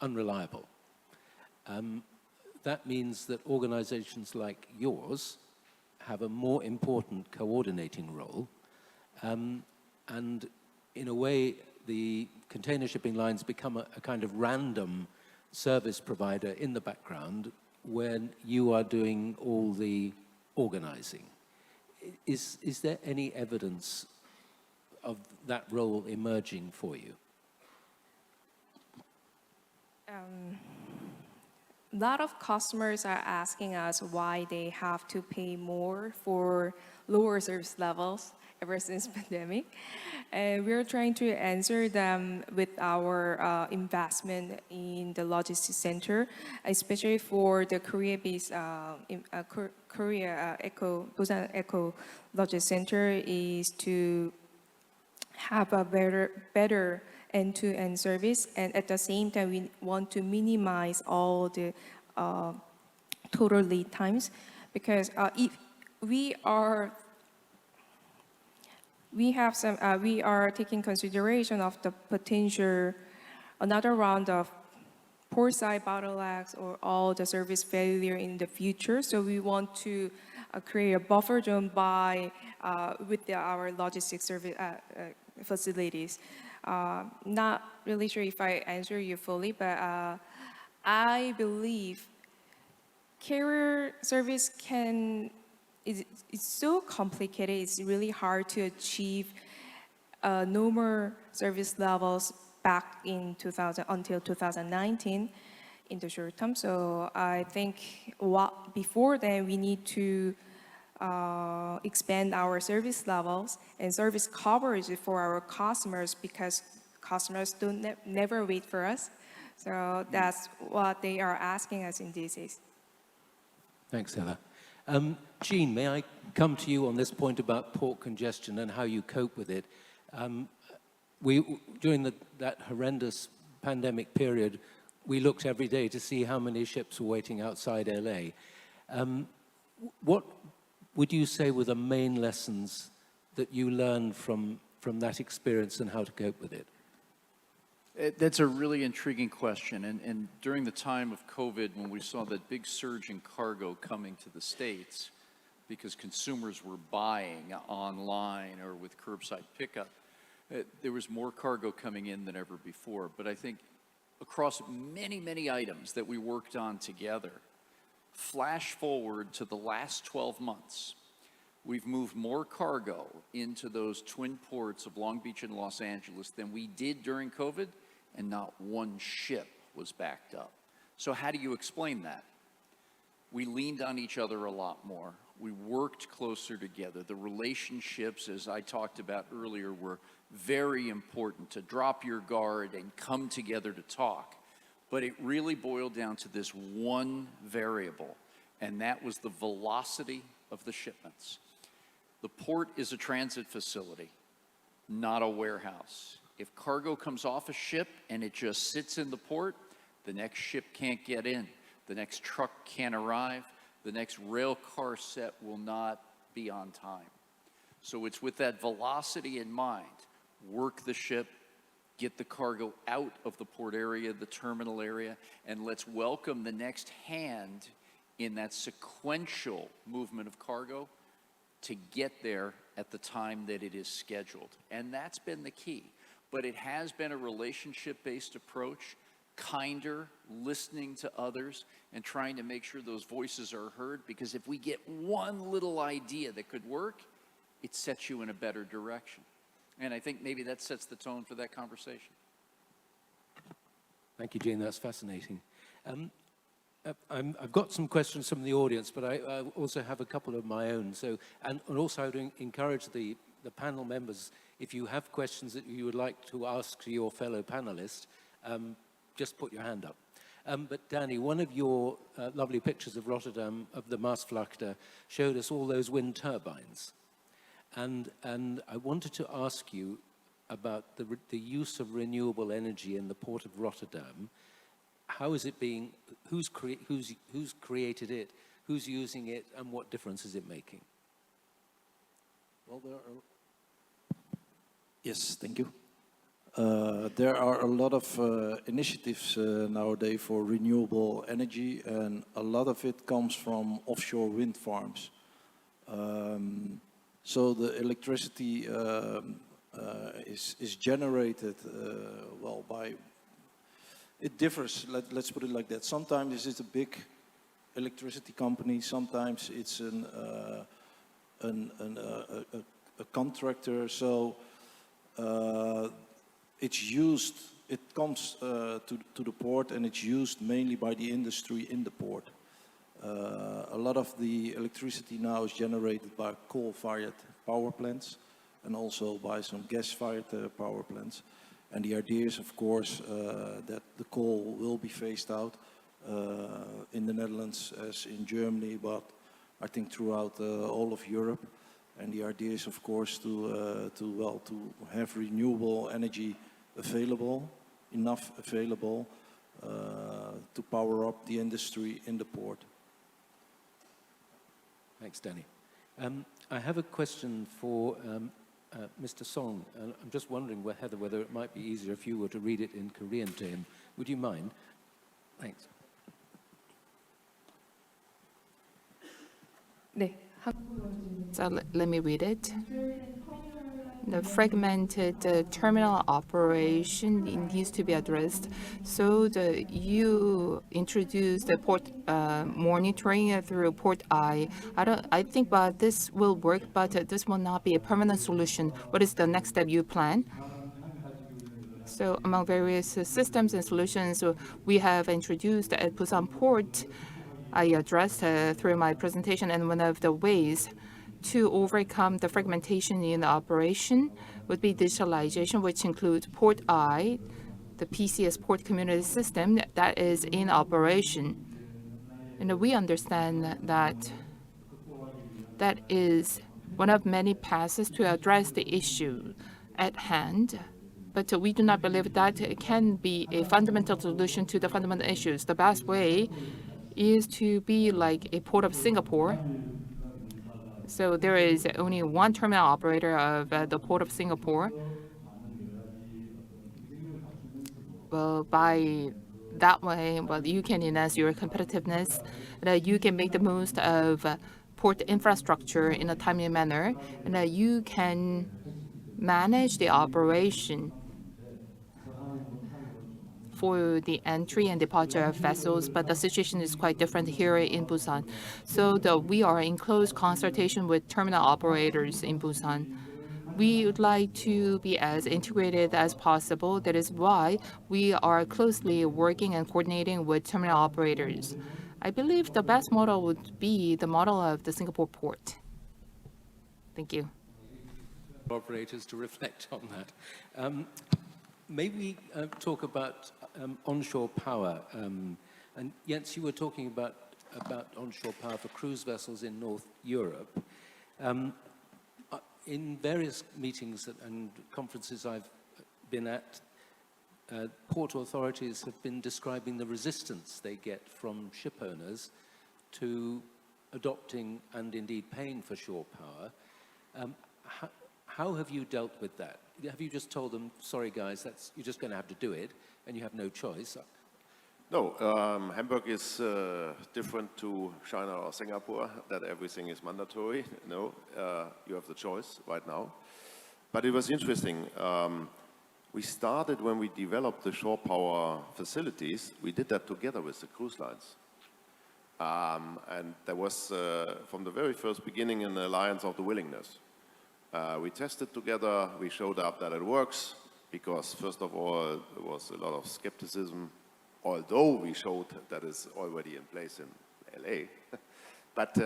B: unreliable, that means that organizations like yours have a more important coordinating role, and in a way, the container shipping lines become a kind of random service provider in the background when you are doing all the organizing. Is there any evidence of that role emerging for you?
G: A lot of customers are asking us why they have to pay more for lower service levels ever since pandemic. And we're trying to answer them with our investment in the logistics center, especially for the Korea-based Busan Eco Logistics Center is to have a better end-to-end service, and at the same time we want to minimize all the total lead times, because if we are taking consideration of the potential another round of port side bottlenecks or all the service failure in the future. So we want to create a buffer zone by with our logistics service facilities. Not really sure if I answer you fully, but I believe carrier service it's so complicated. It's really hard to achieve normal service levels back in until 2019 in the short term. So I think before then we need to expand our service levels and service coverage for our customers, because customers never wait for us. So that's what they are asking us in these days.
B: Thanks, Ella. Jean, may I come to you on this point about port congestion and how you cope with it? During that horrendous pandemic period, we looked every day to see how many ships were waiting outside LA. What would you say were the main lessons that you learned from that experience and how to cope with it?
D: That's a really intriguing question. And during the time of COVID, when we saw that big surge in cargo coming to the States, because consumers were buying online or with curbside pickup, there was more cargo coming in than ever before. But I think across many, many items that we worked on together, flash forward to the last 12 months, we've moved more cargo into those twin ports of Long Beach and Los Angeles than we did during COVID, and not one ship was backed up. So how do you explain that? We leaned on each other a lot more. We worked closer together. The relationships, as I talked about earlier, were very important, to drop your guard and come together to talk. But it really boiled down to this one variable, and that was the velocity of the shipments. The port is a transit facility, not a warehouse. If cargo comes off a ship and it just sits in the port, the next ship can't get in, the next truck can't arrive, the next rail car set will not be on time. So it's with that velocity in mind, work the ship, get the cargo out of the port area, the terminal area, and let's welcome the next hand in that sequential movement of cargo to get there at the time that it is scheduled. And that's been the key. But it has been a relationship-based approach, kinder, listening to others, and trying to make sure those voices are heard, because if we get one little idea that could work, it sets you in a better direction. And I think maybe that sets the tone for that conversation.
B: Thank you, Jean. That's fascinating. I've got some questions from the audience, but I also have a couple of my own. So, and also I would encourage the panel members, if you have questions that you would like to ask to your fellow panelists, just put your hand up. But Danny, one of your lovely pictures of Rotterdam, of the Maasvlakte, showed us all those wind turbines. And I wanted to ask you about the use of renewable energy in the port of Rotterdam. How is it being, who's created it, who's using it, and what difference is it making?
F: Well, yes, thank you. There are a lot of initiatives nowadays for renewable energy, and a lot of it comes from offshore wind farms. So the electricity is generated, well, it differs, let's put it like that. Sometimes this is a big electricity company, sometimes it's a contractor, so it's used, it comes to the port, and it's used mainly by the industry in the port. A lot of the electricity now is generated by coal-fired power plants and also by some gas-fired power plants. And the idea is, of course, that the coal will be phased out in the Netherlands as in Germany, but I think throughout all of Europe. And the idea is, of course, to have renewable energy available, enough available to power up the industry in the port.
B: Thanks, Danny. I have a question for Mr. Song. I'm just wondering, Heather, whether it might be easier if you were to read it in Korean to him. Would you mind? Thanks.
G: 네.
E: So let me read it. The fragmented terminal operation needs to be addressed. So you introduced the port monitoring through Port I. I think this will work, but this will not be a permanent solution. What is the next step you plan? So among various systems and solutions we have introduced at Busan Port, I addressed through my presentation, and one of the ways to overcome the fragmentation in the operation would be digitalization, which includes Port I, the PCS port community system that is in operation. And we understand that that is one of many passes to address the issue at hand. But we do not believe that it can be a fundamental solution to the fundamental issues. The best way is to be like a Port of Singapore. So there is only one terminal operator of the Port of Singapore. Well, by that way, well, you can enhance your competitiveness, and you can make the most of port infrastructure in a timely manner, and you can manage the operation for the entry and departure of vessels, but the situation is quite different here in Busan. So we are in close consultation with terminal operators in Busan. We would like to be as integrated as possible. That is why we are closely working and coordinating with terminal operators. I believe the best model would be the model of the Singapore port. Thank you.
B: Operators to reflect on that. Maybe talk about onshore power. And Jens, you were talking about onshore power for cruise vessels in North Europe. In various meetings and conferences I've been at, port authorities have been describing the resistance they get from ship owners to adopting and indeed paying for shore power. How have you dealt with that? Have you just told them, sorry guys, you're just going to have to do it, and you have no choice?
C: No, Hamburg is different to China or Singapore, that everything is mandatory. No, you have the choice right now. But it was interesting. We started when we developed the shore power facilities, we did that together with the cruise lines. And there was, from the very first beginning, an alliance of the willingness. We tested together, we showed up that it works, because first of all, there was a lot of skepticism, although we showed that it's already in place in LA. But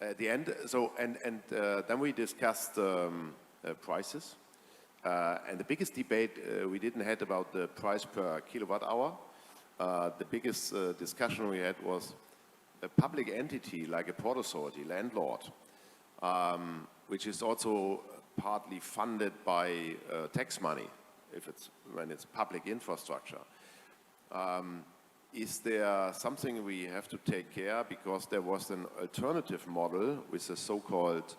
C: at the end, then we discussed prices. And the biggest debate we didn't have about the price per kilowatt hour. The biggest discussion we had was a public entity like a port authority, landlord, which is also partly funded by tax money, when it's public infrastructure. Is there something we have to take care, because there was an alternative model with a so-called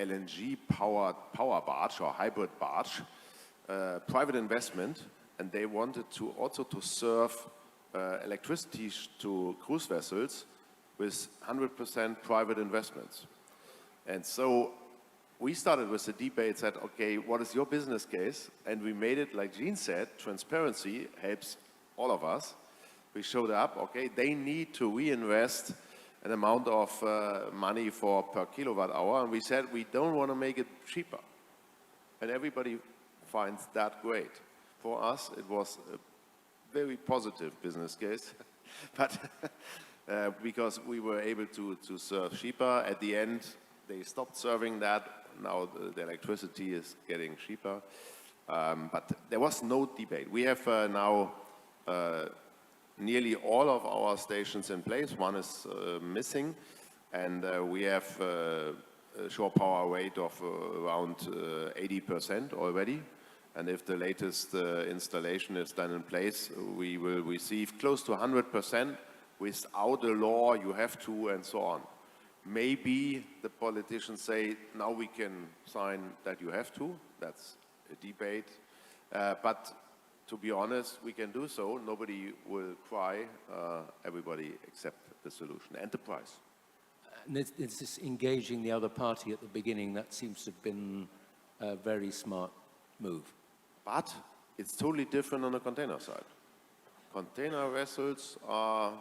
C: LNG-powered power barge or hybrid barge, private investment, and they wanted to also to serve electricity to cruise vessels with 100% private investments. And so we started with the debate, said, okay, what is your business case? And we made it, like Jean said, transparency helps all of us. We showed up, okay, they need to reinvest an amount of money for per kilowatt hour, and we said we don't want to make it cheaper. And everybody finds that great. For us, it was a very positive business case, but because we were able to serve cheaper. At the end, they stopped serving that. Now the electricity is getting cheaper. But there was no debate. We have now nearly all of our stations in place. One is missing, and we have a shore power rate of around 80% already. And if the latest installation is done in place, we will receive close to 100% without a law, you have to, and so on. Maybe the politicians say, now we can sign that you have to. That's a debate. But to be honest, we can do so. Nobody will cry. Everybody accept the solution and the price.
B: And it's this engaging the other party at the beginning that seems to have been a very smart move.
C: But it's totally different on the container side. Container vessels are,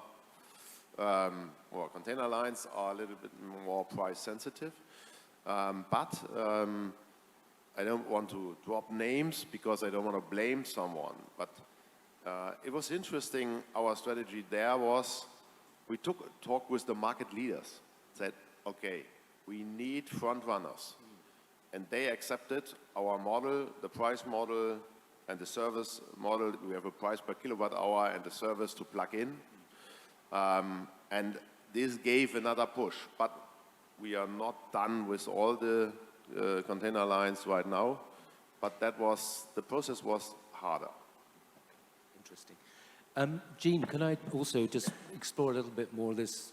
C: container lines are a little bit more price sensitive. But I don't want to drop names because I don't want to blame someone. But it was interesting, our strategy there was, we took a talk with the market leaders, said, okay, we need front runners. And they accepted our model, the price model, and the service model. We have a price per kilowatt hour and the service to plug in. And this gave another push. But we are not done with all the container lines right now. But that was, the process was harder.
B: Interesting. Jean, can I also just explore a little bit more this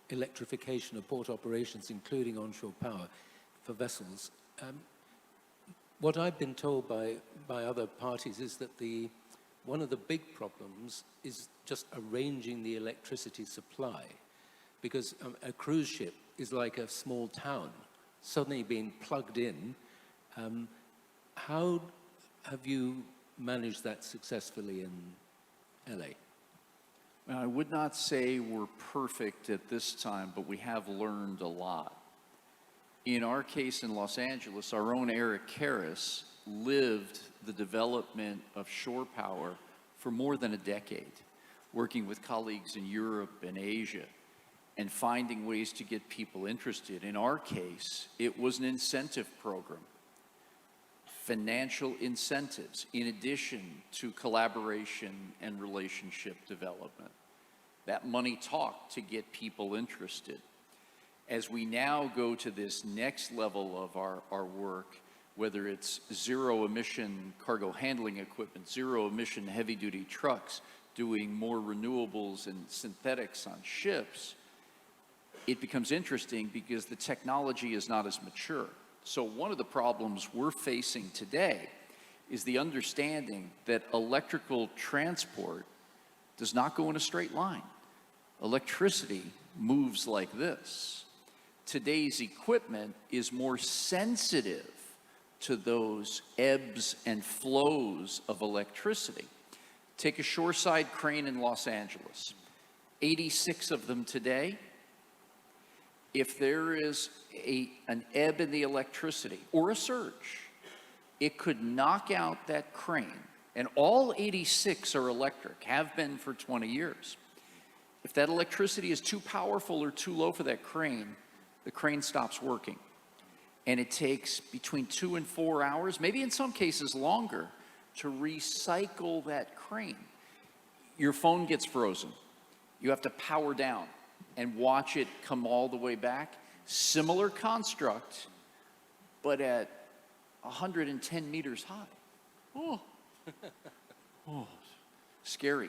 B: electrification of port operations, including onshore power for vessels? What I've been told by other parties is that one of the big problems is just arranging the electricity supply, because a cruise ship is like a small town suddenly being plugged in. How have you managed that successfully in LA?
D: I would not say we're perfect at this time, but we have learned a lot. In our case in Los Angeles, our own Eric Karras lived the development of shore power for more than a decade, working with colleagues in Europe and Asia and finding ways to get people interested. In our case, it was an incentive program, financial incentives, in addition to collaboration and relationship development. That money talked to get people interested. As we now go to this next level of our work, whether it's zero emission cargo handling equipment, zero emission heavy duty trucks, doing more renewables and synthetics on ships, it becomes interesting because the technology is not as mature. So one of the problems we're facing today is the understanding that electrical transport does not go in a straight line. Electricity moves like this. Today's equipment is more sensitive to those ebbs and flows of electricity. Take a shoreside crane in Los Angeles, 86 of them today. If there is an ebb in the electricity or a surge, it could knock out that crane. And all 86 are electric, have been for 20 years. If that electricity is too powerful or too low for that crane, the crane stops working. And it takes between 2 and 4 hours, maybe in some cases longer, to recycle that crane. Your phone gets frozen. You have to power down and watch it come all the way back. Similar construct, but at 110 meters high. Oh, scary.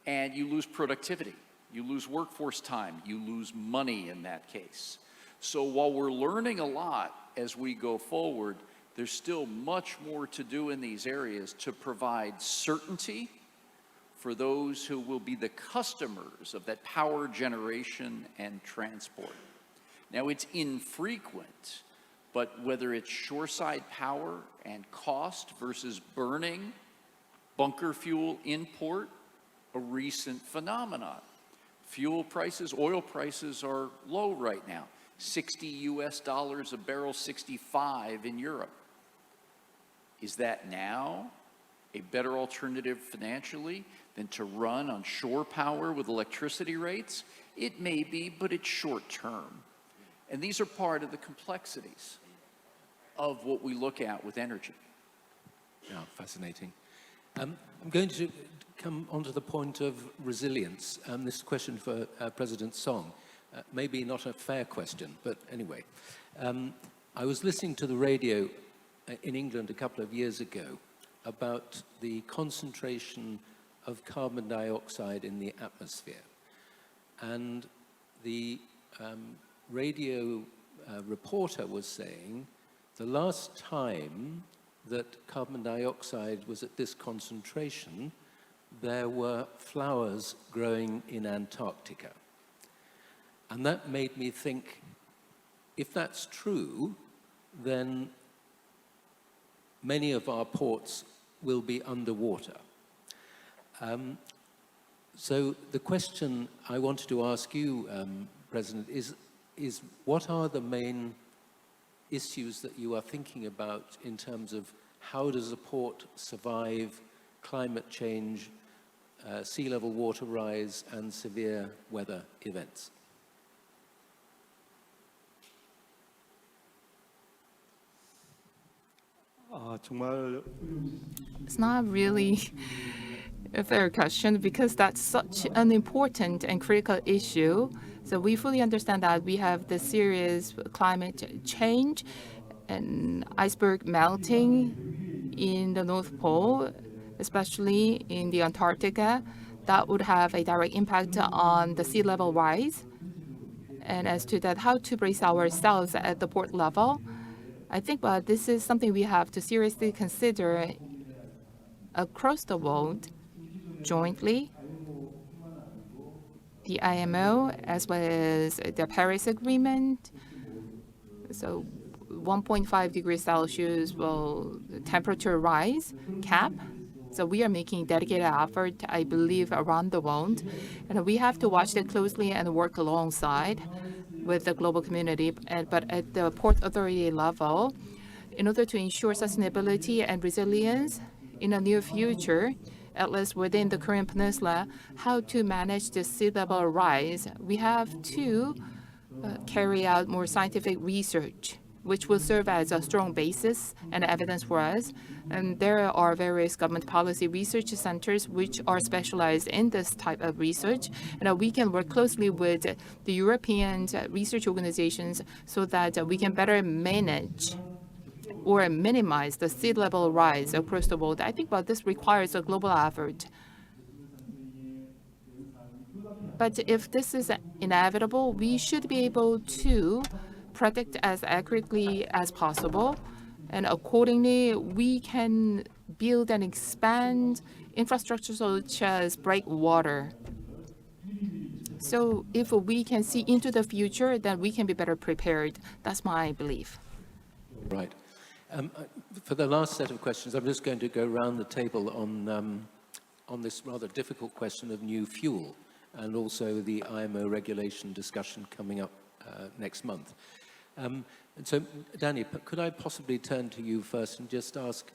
D: And you lose productivity. You lose workforce time. You lose money in that case. So while we're learning a lot as we go forward, there's still much more to do in these areas to provide certainty for those who will be the customers of that power generation and transport. Now, it's infrequent, but whether it's shoreside power and cost versus burning bunker fuel import, a recent phenomenon. Fuel prices, oil prices are low right now. $60 a barrel, 65 in Europe. Is that now a better alternative financially than to run on shore power with electricity rates? It may be, but it's short term. And these are part of the complexities of what we look at with energy.
B: Yeah, fascinating. I'm going to come onto the point of resilience. This is a question for President Song. Maybe not a fair question, but anyway. I was listening to the radio in England a couple of years ago about the concentration of carbon dioxide in the atmosphere. And the radio reporter was saying the last time that carbon dioxide was at this concentration, there were flowers growing in Antarctica. And that made me think, if that's true, then many of our ports will be underwater. So the question I wanted to ask you, President, is what are the main issues that you are thinking about in terms of how does a port survive climate change, sea level water rise, and severe weather events?
E: It's not really a fair question because that's such an important and critical issue. So we fully understand that we have the serious climate change and iceberg melting in the North Pole, especially in the Antarctica. That would have a direct impact on the sea level rise. And as to that, how to brace ourselves at the port level, I think this is something we have to seriously consider across the world jointly. The IMO as well as the Paris Agreement. So 1.5 degrees Celsius will temperature rise cap. So we are making dedicated effort, I believe, around the world. And we have to watch that closely and work alongside with the global community. But at the Port Authority level, in order to ensure sustainability and resilience in the near future, at least within the Korean Peninsula, how to manage the sea level rise, we have to carry out more scientific research, which will serve as a strong basis and evidence for us. And there are various government policy research centers which are specialized in this type of research. And we can work closely with the European research organizations so that we can better manage or minimize the sea level rise across the world. I think this requires a global effort. But if this is inevitable, we should be able to predict as accurately as possible. And accordingly, we can build and expand infrastructure such as breakwater. So if we can see into the future, then we can be better prepared. That's my belief.
B: Right. For the last set of questions, I'm just going to go around the table on this rather difficult question of new fuel and also the IMO regulation discussion coming up next month. And so, Danny, could I possibly turn to you first and just ask,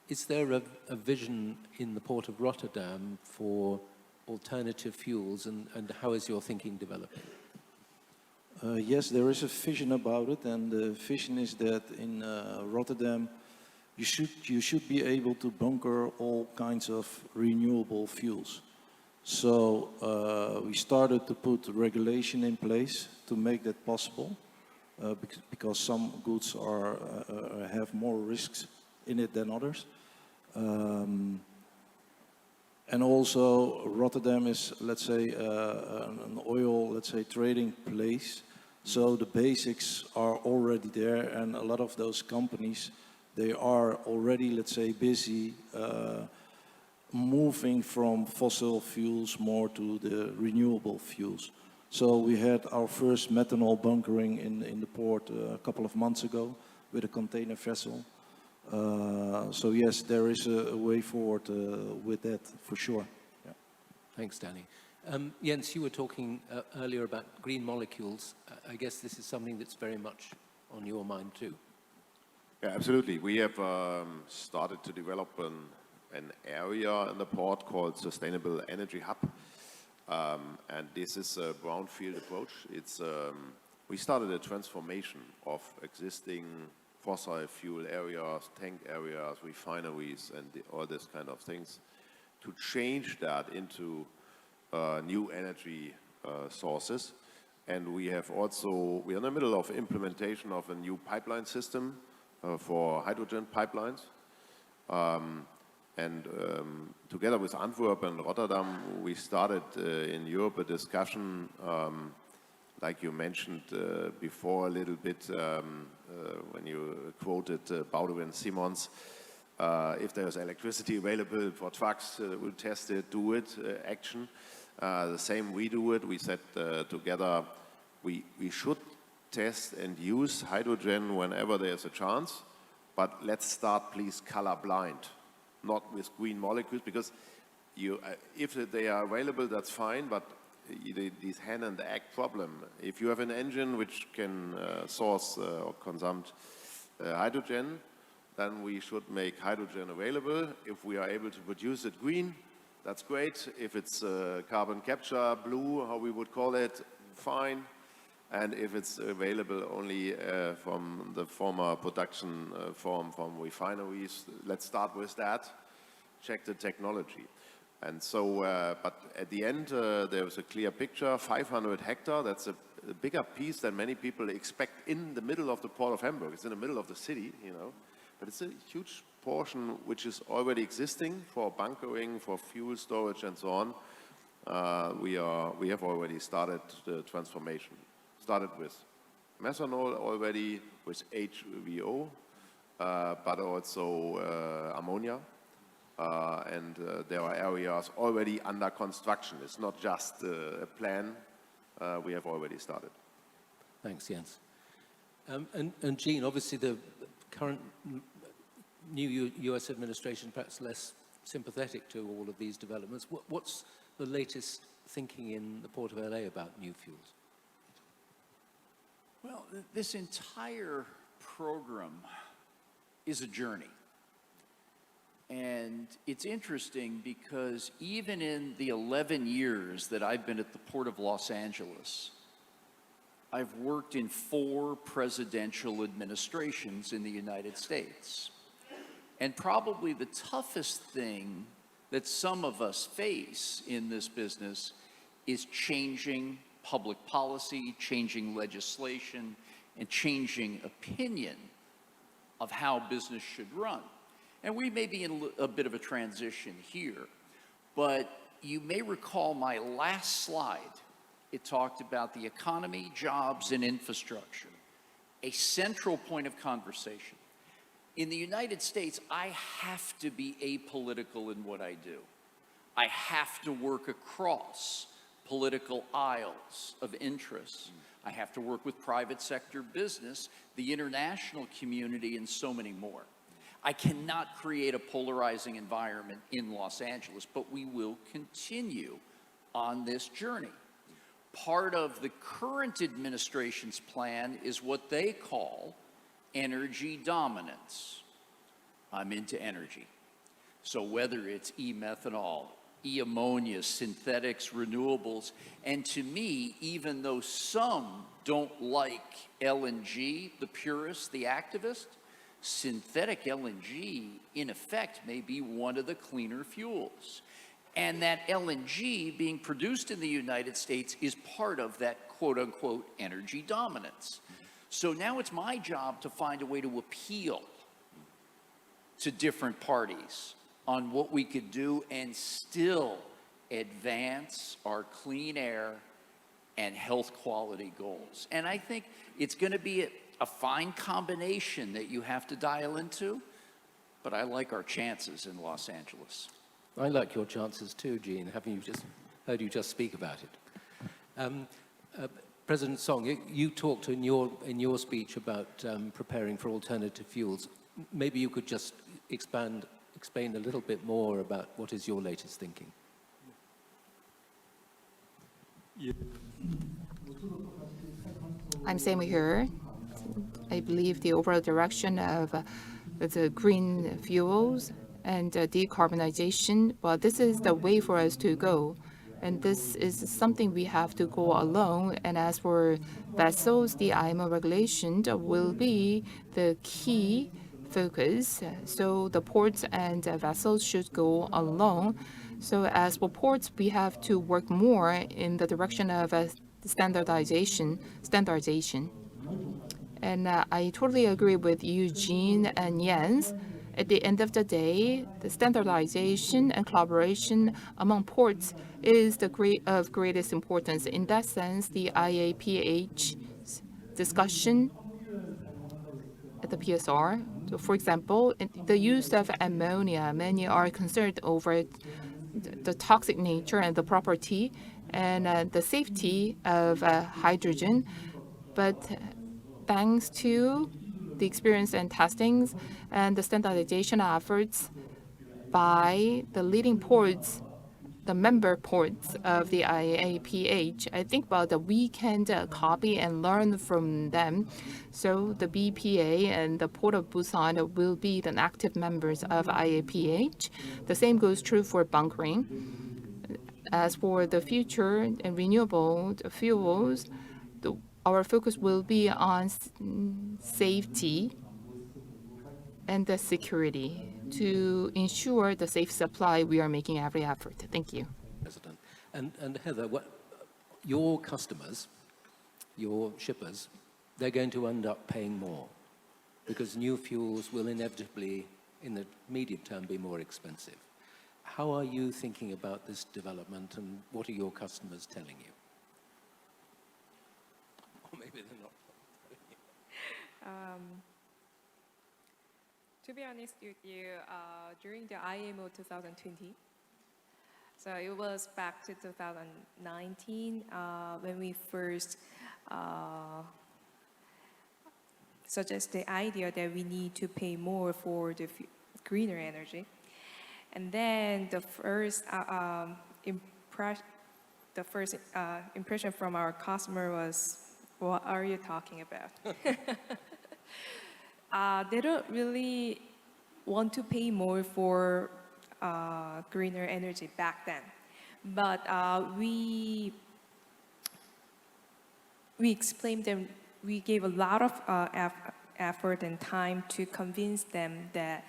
B: is there a vision in the Port of Rotterdam for alternative fuels, and how is your thinking developing?
F: Yes, there is a vision about it, and the vision is that in Rotterdam, you should be able to bunker all kinds of renewable fuels. So we started to put regulation in place to make that possible, because some goods have more risks in it than others. And also Rotterdam is, let's say, an oil, trading place. So the basics are already there, and a lot of those companies, they are already, let's say, busy moving from fossil fuels more to the renewable fuels. So we had our first methanol bunkering in the port a couple of months ago with a container vessel. So yes, there is a way forward with that for sure. Yeah.
B: Thanks, Danny. Jens, you were talking earlier about green molecules. I guess this is something that's very much on your mind too.
C: Yeah, absolutely. We have started to develop an area in the port called Sustainable Energy Hub. And this is a brownfield approach. It's, we started a transformation of existing fossil fuel areas, tank areas, refineries, and all this kind of things to change that into new energy sources. And we have also, we are in the middle of implementation of a new pipeline system for hydrogen pipelines. Together with Antwerp and Rotterdam, we started in Europe a discussion, like you mentioned before a little bit when you quoted Baudouin and Simons. If there's electricity available for trucks, we'll test it, do it, action. The same we do it. We said together we should test and use hydrogen whenever there's a chance, but let's start please color blind. Not with green molecules, because you, if they are available, that's fine, but this hen and egg problem. If you have an engine which can source or consume hydrogen, then we should make hydrogen available. If we are able to produce it green, that's great. If it's carbon capture, blue, how we would call it, fine. And if it's available only from the former production from refineries, let's start with that, check the technology. And so, but at the end, there was a clear picture, 500 hectares, that's a bigger piece than many people expect in the middle of the Port of Hamburg. It's in the middle of the city, you know, but it's a huge portion which is already existing for bunkering, for fuel storage and so on. We have already started the transformation. Started with methanol already, with HVO, but also ammonia. And there are areas already under construction. It's not just a plan. We have already started.
B: Thanks, Jens. And Jean, obviously the current new US administration perhaps less sympathetic to all of these developments. What's the latest thinking in the Port of LA about new fuels?
D: Well, this entire program is a journey. And it's interesting because even in the 11 years that I've been at the Port of Los Angeles, I've worked in 4 presidential administrations in the United States. And probably the toughest thing that some of us face in this business is changing public policy, changing legislation, and changing opinion of how business should run. And we may be in a bit of a transition here, but you may recall my last slide. It talked about the economy, jobs, and infrastructure, a central point of conversation. In the United States, I have to be apolitical in what I do. I have to work across political aisles of interests. I have to work with private sector business, the international community, and so many more. I cannot create a polarizing environment in Los Angeles, but we will continue on this journey. Part of the current administration's plan is what they call energy dominance. I'm into energy. So whether it's e-methanol, e-ammonia, synthetics, renewables, and to me, even though some don't like LNG, the purists, the activists, synthetic LNG, in effect, may be one of the cleaner fuels. And that LNG being produced in the United States is part of that quote-unquote energy dominance. So now it's my job to find a way to appeal to different parties on what we could do and still advance our clean air and health quality goals. And I think it's going to be a fine combination that you have to dial into, but I like our chances in Los Angeles.
B: I like your chances too, Jean, having heard you just speak about it. President Song, you talked in your speech about preparing for alternative fuels. Maybe you could just explain a little bit more about what is your latest thinking.
E: I'm same here. I believe the overall direction of the green fuels and decarbonization, well, this is the way for us to go. And this is something we have to go along. And as for vessels, the IMO regulation will be the key focus. So the ports and vessels should go along. So as for ports, we have to work more in the direction of standardization. And I totally agree with Eugene and Jens. At the end of the day, the standardization and collaboration among ports is of greatest importance. In that sense, the IAPH discussion at the PSR, so for example, the use of ammonia, many are concerned over the toxic nature and the property and the safety of hydrogen. But thanks to the experience and testings and the standardization efforts by the leading ports, the member ports of the IAPH, I think that we can copy and learn from them. So the BPA and the Port of Busan will be the active members of IAPH. The same goes true for bunkering. As for the future and renewable fuels, our focus will be on safety and the security. To ensure the safe supply, we are making every effort. Thank you.
B: President. And Heather, your customers, your shippers, they're going to end up paying more because new fuels will inevitably, in the medium term, be more expensive. How are you thinking about this development and what are your customers telling you? Or maybe they're not telling you.
G: To be honest with you, during the IMO 2020, so it was back to 2019 when we first suggested the idea that we need to pay more for the greener energy. And then the first impression from our customer was, what are you talking about? They don't really want to pay more for greener energy back then. But we explained them, we gave a lot of effort and time to convince them that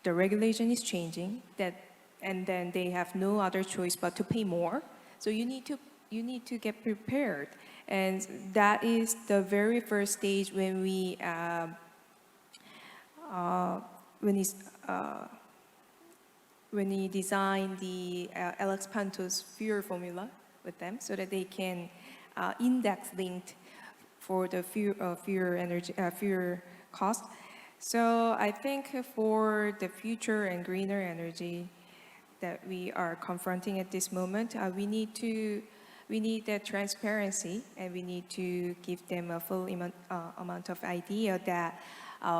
G: the regulation is changing, and then they have no other choice but to pay more. So you need to get prepared. And that is the very first stage when we design the LX Pantos fuel formula with them, so that they can index linked for the fuel cost. So I think for the future and greener energy that we are confronting at this moment, we need that transparency, and we need to give them a full amount of idea that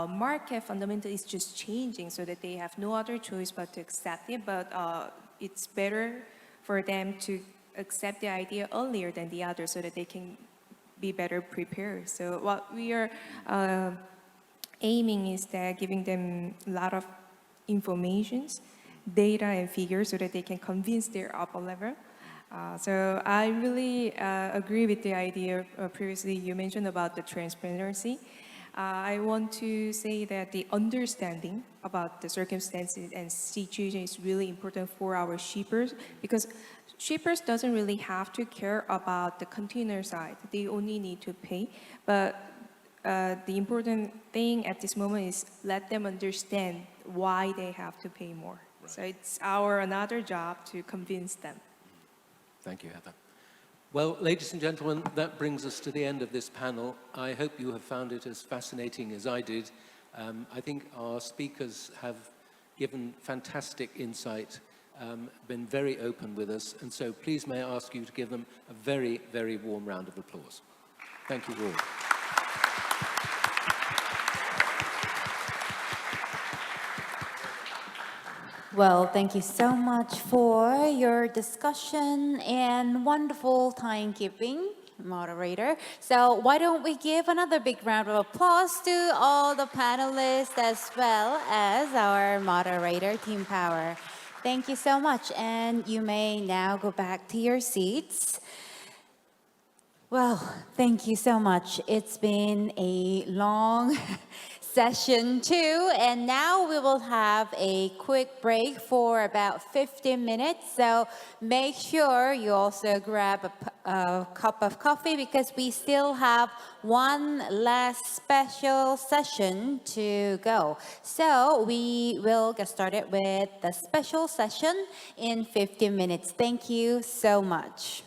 G: market fundamental is just changing, so that they have no other choice but to accept it. But it's better for them to accept the idea earlier than the others, so that they can be better prepared. So what we are aiming is that giving them a lot of informations, data and figures, so that they can convince their upper level. So I really agree with the idea previously you mentioned about the transparency. I want to say that the understanding about the circumstances and situation is really important for our shippers, because shippers doesn't really have to care about the container side. They only need to pay. But the important thing at this moment is let them understand why they have to pay more. Right. So it's another job to convince them.
B: Thank you, Heather. Well, ladies and gentlemen, that brings us to the end of this panel. I hope you have found it as fascinating as I did. I think our speakers have given fantastic insight, been very open with us, and so please may I ask you to give them a very, very warm round of applause. Thank you all.
A: Well, thank you so much for your discussion and wonderful timekeeping, moderator. So why don't we give another big round of applause to all the panelists as well as our moderator, Team Power. Thank you so much, and you may now go back to your seats. Well, thank you so much. It's been a long session too, and now we will have a quick break for about 15 minutes. So make sure you also grab a cup of coffee because we still have one last special session to go. So we will get started with the special session in 15 minutes. Thank you so much.